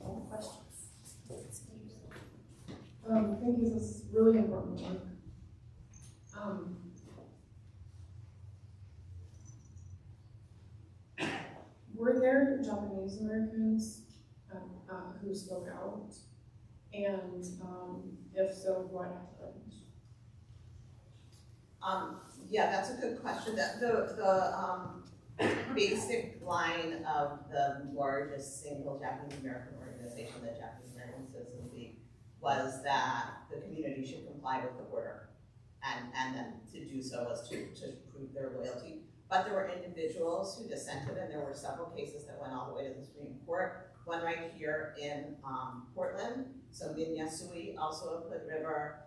Any questions? Thank you, this is really important work. Were there Japanese Japanese Americans who spoke out? And if so, what happened? Yeah, that's a good question. The basic line of the largest single Japanese American organization, the Japanese American Citizens League, was that the community should comply with the order. And then to do so was to prove their loyalty. But there were individuals who dissented, and there were several cases that went all the way to the Supreme Court. One right here in Portland, so Minyasui, also of Hood River.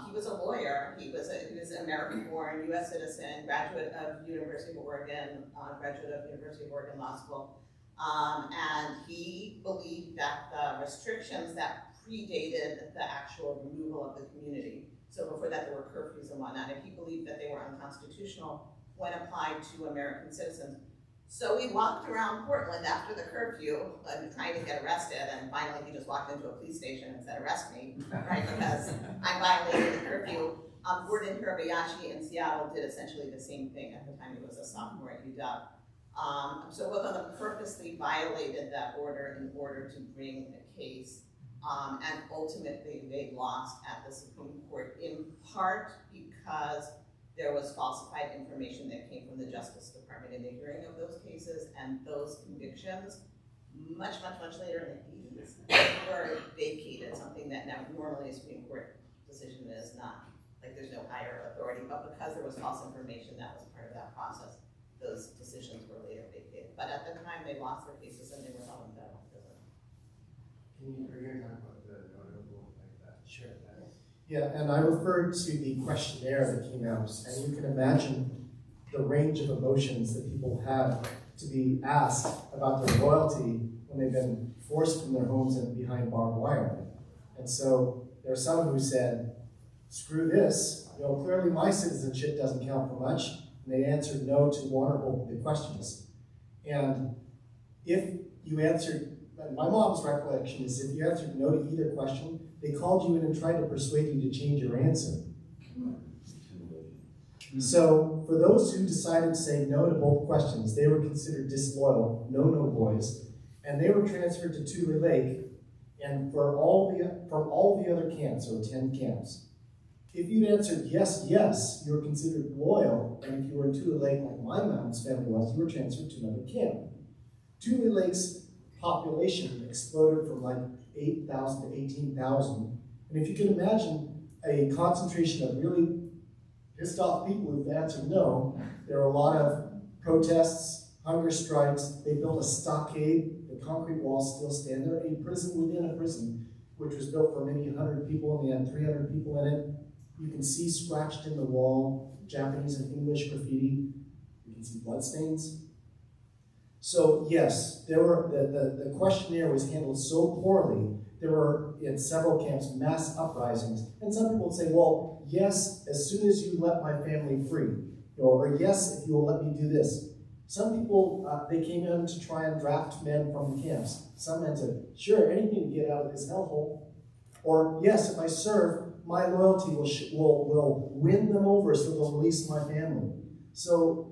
He was a lawyer. He was an American-born U.S. citizen, graduate of University of Oregon, graduate of University of Oregon Law School. And he believed that the restrictions that predated the actual removal of the community, so before that there were curfews and whatnot, and he believed that they were unconstitutional when applied to American citizens. So we walked around Portland after the curfew, trying to get arrested, and finally he just walked into a police station and said, "Arrest me," right, because I violated the curfew. Gordon Hirabayashi in Seattle did essentially the same thing at the time he was a sophomore at UW. So both of them purposely violated that order in order to bring a case, and ultimately they lost at the Supreme Court, in part because there was falsified information that came from the Justice Department in the hearing of those cases, and those convictions, much later in the 80s, were vacated, something that now normally a Supreme Court decision is not. Like, there's no higher authority, but because there was false information that was part of that process, those decisions were later vacated. But at the time, they lost their cases and they were held in federal prison. Are you going to talk about the notable like that? Sure. Yeah, and I referred to the questionnaire that came out, and you can imagine the range of emotions that people have to be asked about their loyalty when they've been forced from their homes and behind barbed wire. And so there are some who said, "Screw this, clearly my citizenship doesn't count for much," and they answered no to one or both of the questions. And if you answered, my mom's recollection is if you answered no to either question, they called you in and tried to persuade you to change your answer. So for those who decided to say no to both questions, they were considered disloyal, no boys, and they were transferred to Tule Lake. And from all the other camps, or 10 camps, if you'd answered yes, you were considered loyal, and if you were in Tule Lake, like my mom's family was, you were transferred to another camp. Tule Lake's population exploded from like 8,000 to 18,000. And if you can imagine a concentration of really pissed off people who've answered no, there were a lot of protests, hunger strikes. They built a stockade, the concrete walls still stand there, a prison within a prison, which was built for maybe 100 people, and they had 300 people in it. You can see scratched in the wall, Japanese and English graffiti. You can see bloodstains. So yes, there were the questionnaire was handled so poorly. There were in several camps mass uprisings, and some people would say, "Well, yes, as soon as you let my family free," or "Yes, if you will let me do this." Some people they came in to try and draft men from the camps. Some men said, "Sure, anything to get out of this hellhole," or "Yes, if I serve, my loyalty will win them over, so they'll release my family." So.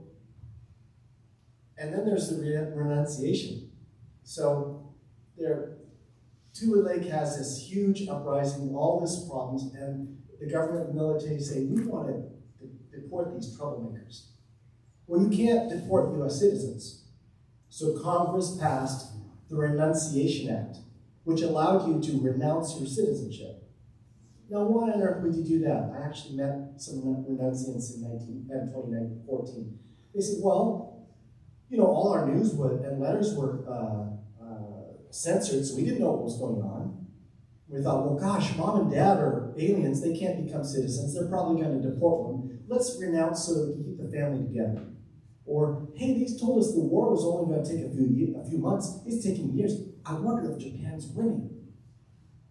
And then there's the renunciation. So Tule Lake has this huge uprising, all these problems, and the government and military say, "We want to deport these troublemakers." Well, you can't deport U.S. citizens. So Congress passed the Renunciation Act, which allowed you to renounce your citizenship. Now, why on earth would you do that? I actually met some renunciants in 2014. They said, "Well, all our news and letters were censored, so we didn't know what was going on. We thought, well, gosh, mom and dad are aliens. They can't become citizens. They're probably going to deport them. Let's renounce so that we can keep the family together." Or, "Hey, these told us the war was only going to take a few months. It's taking years. I wonder if Japan's winning."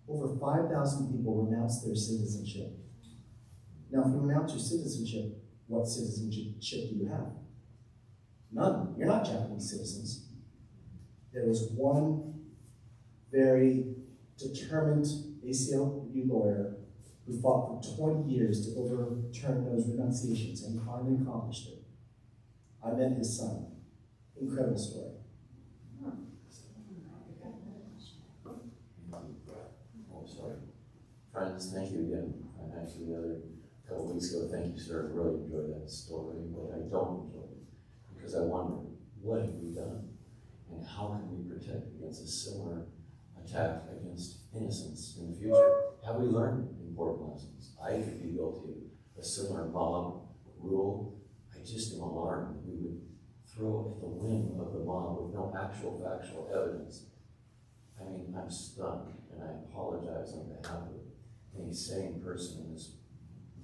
Over 5,000 people renounced their citizenship. Now, if you renounce your citizenship, what citizenship do you have? None. You're not Japanese citizens. There was one very determined ACLU lawyer who fought for 20 years to overturn those renunciations, and he finally accomplished it. I met his son. Incredible story. Friends, thank you again. And actually, the other couple of weeks ago, thank you, sir. I really enjoyed that story, but I don't enjoy it because I wonder, what have we done? And how can we protect against a similar attack against innocence in the future? Have we learned important lessons? I could be guilty of a similar mob rule. I just am alarmed that we would throw at the whim of the mob with no actual factual evidence. I mean, I'm stunned, and I apologize on behalf of any sane person in this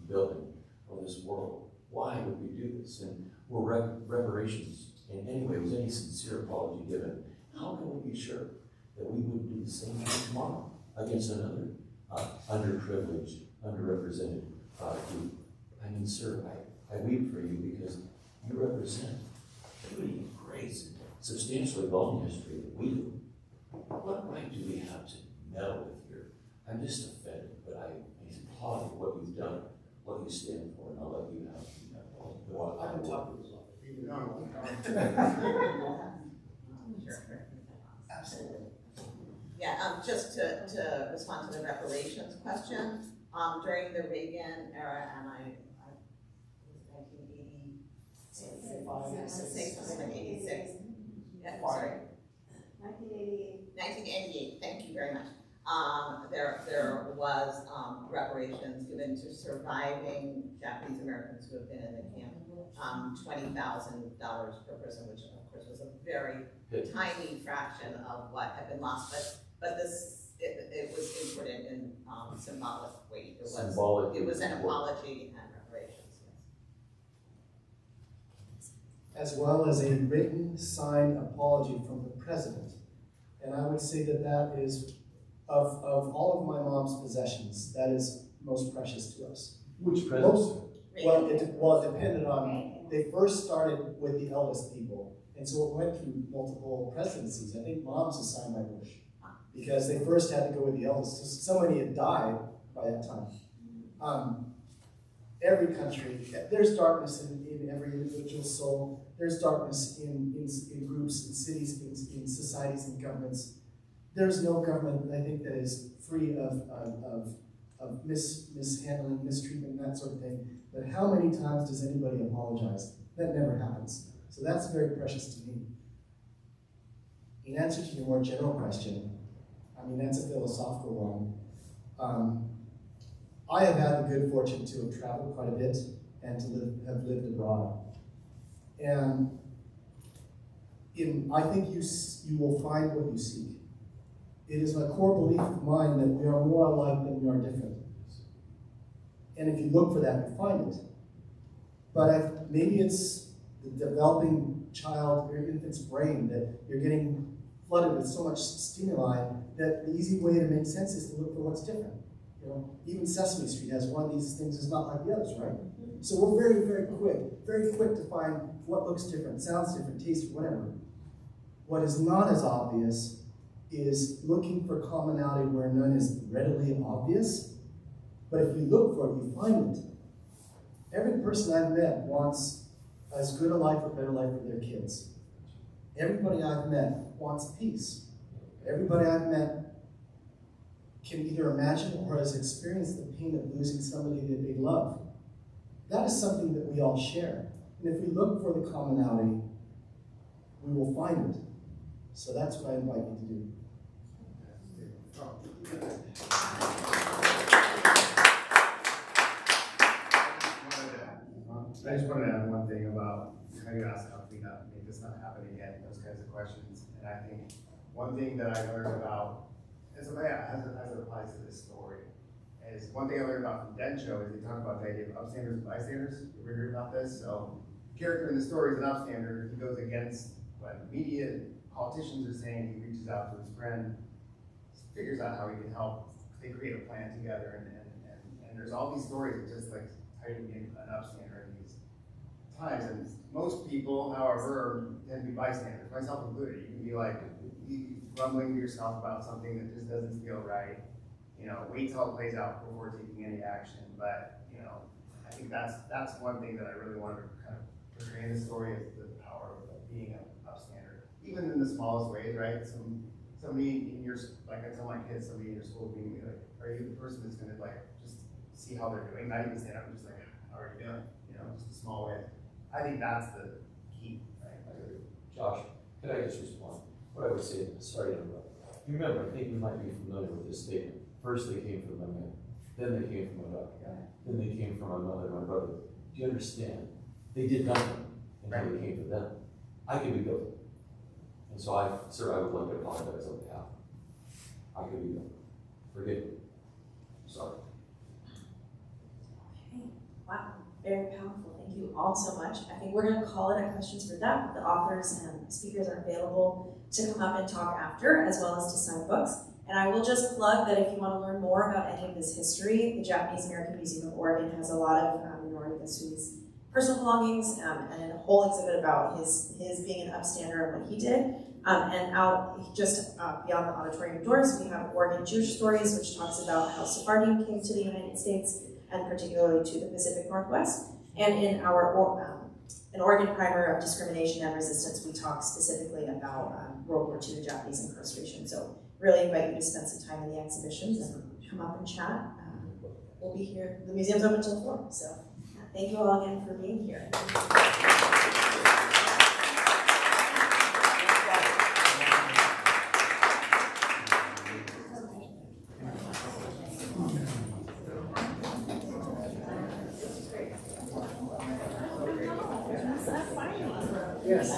building or this world. Why would we do this? And were reparations in any way, was any sincere apology given? How can we be sure that we would do the same thing tomorrow against another underprivileged, underrepresented group? I mean, sir, I weep for you because you represent beauty and grace and substantially long history that we do. What right do we have to meddle with here? I'm just offended, but I applaud what you've done, what you stand for, and I'll let you have Well, I can talk to this. Absolutely. Yeah, just to respond to the reparations question, during the Reagan era, and I was 1986, something like 86. Yeah, sorry. 1988, thank you very much. There was reparations given to surviving Japanese Americans who have been in the camp, $20,000 per person, which of course was a very tiny fraction of what had been lost, but it was important in symbolic weight. It was an apology and reparations. Yes. As well as a written, signed apology from the president. And I would say that that is, of all of my mom's possessions, that is most precious to us. Which president? Well, it depended on, they first started with the eldest people, and so it went through multiple presidencies. I think mom's is signed by Bush, because they first had to go with the eldest. So many had died by that time. Every country, there's darkness in every individual soul. There's darkness in groups, in cities, in societies, and governments. There's no government, I think, that is free of mishandling, mistreatment, that sort of thing. But how many times does anybody apologize? That never happens. So that's very precious to me. In answer to your more general question, I mean, that's a philosophical one. I have had the good fortune to have traveled quite a bit and to have lived abroad. And I think you will find what you seek. It is a core belief of mine that we are more alike than we are different. And if you look for that, you find it. But maybe it's the developing child, your infant's brain, that you're getting flooded with so much stimuli that the easy way to make sense is to look for what's different. You know, even Sesame Street has one of these things that's not like the others, right? So we're very, very quick to find what looks different, sounds different, tastes, whatever. What is not as obvious is looking for commonality where none is readily obvious. But if you look for it, you find it. Every person I've met wants as good a life or better life for their kids. Everybody I've met wants peace. Everybody I've met can either imagine or has experienced the pain of losing somebody that they love. That is something that we all share. And if we look for the commonality, we will find it. So that's what I invite you to do. I just wanted to add one thing about how you asked how we make this not happen again, those kinds of questions. And I think one thing that I learned about, as it applies to this story, is one thing I learned about from Dencho is they talk about the idea of upstanders and bystanders. You ever heard about this? So the character in the story is an upstander. He goes against what media and politicians are saying. He reaches out to his friend, figures out how he can help. They create a plan together, and there's all these stories of just like hiding in an upstander in these times. And most people, however, tend to be bystanders, myself included. You can be like grumbling to yourself about something that just doesn't feel right. You know, wait till it plays out before taking any action. But you know, I think that's one thing that I really wanted to kind of portray in the story is the power of being an upstander, even in the smallest ways, right? Some somebody in your, like I tell my kids, somebody in your school being like, are you the person that's gonna like just see how they're doing, not even stand up and just like, how are you doing? You know, just a small way. I think that's the key, right? Josh, could I just respond? What I would say, sorry to interrupt. You remember, I think you might be familiar with this statement. First they came from my man, then they came from my daughter, then they came from my mother and my brother. Do you understand? They did nothing until they came to them. I can be guilty. And so sir, I would like to apologize on behalf. I could be guilty. Forgive me. Sorry. Okay, wow, very powerful. Thank you all so much. I think we're going to call it a questions for depth. The authors and speakers are available to come up and talk after, as well as to sign books. And I will just plug that if you want to learn more about any of this history, the Japanese American Museum of Oregon has a lot of Minoru Gasui's personal belongings and a whole exhibit about his being an upstander and what he did. And out just beyond the auditorium doors, we have Oregon Jewish Stories, which talks about how Sephardim came to the United States and particularly to the Pacific Northwest. And in our an Oregon Primer of Discrimination and Resistance, we talk specifically about World War II and Japanese incarceration. So really invite you to spend some time in the exhibitions and come up and chat. We'll be here. The museum's open until 4, so thank you all again for being here. Yes.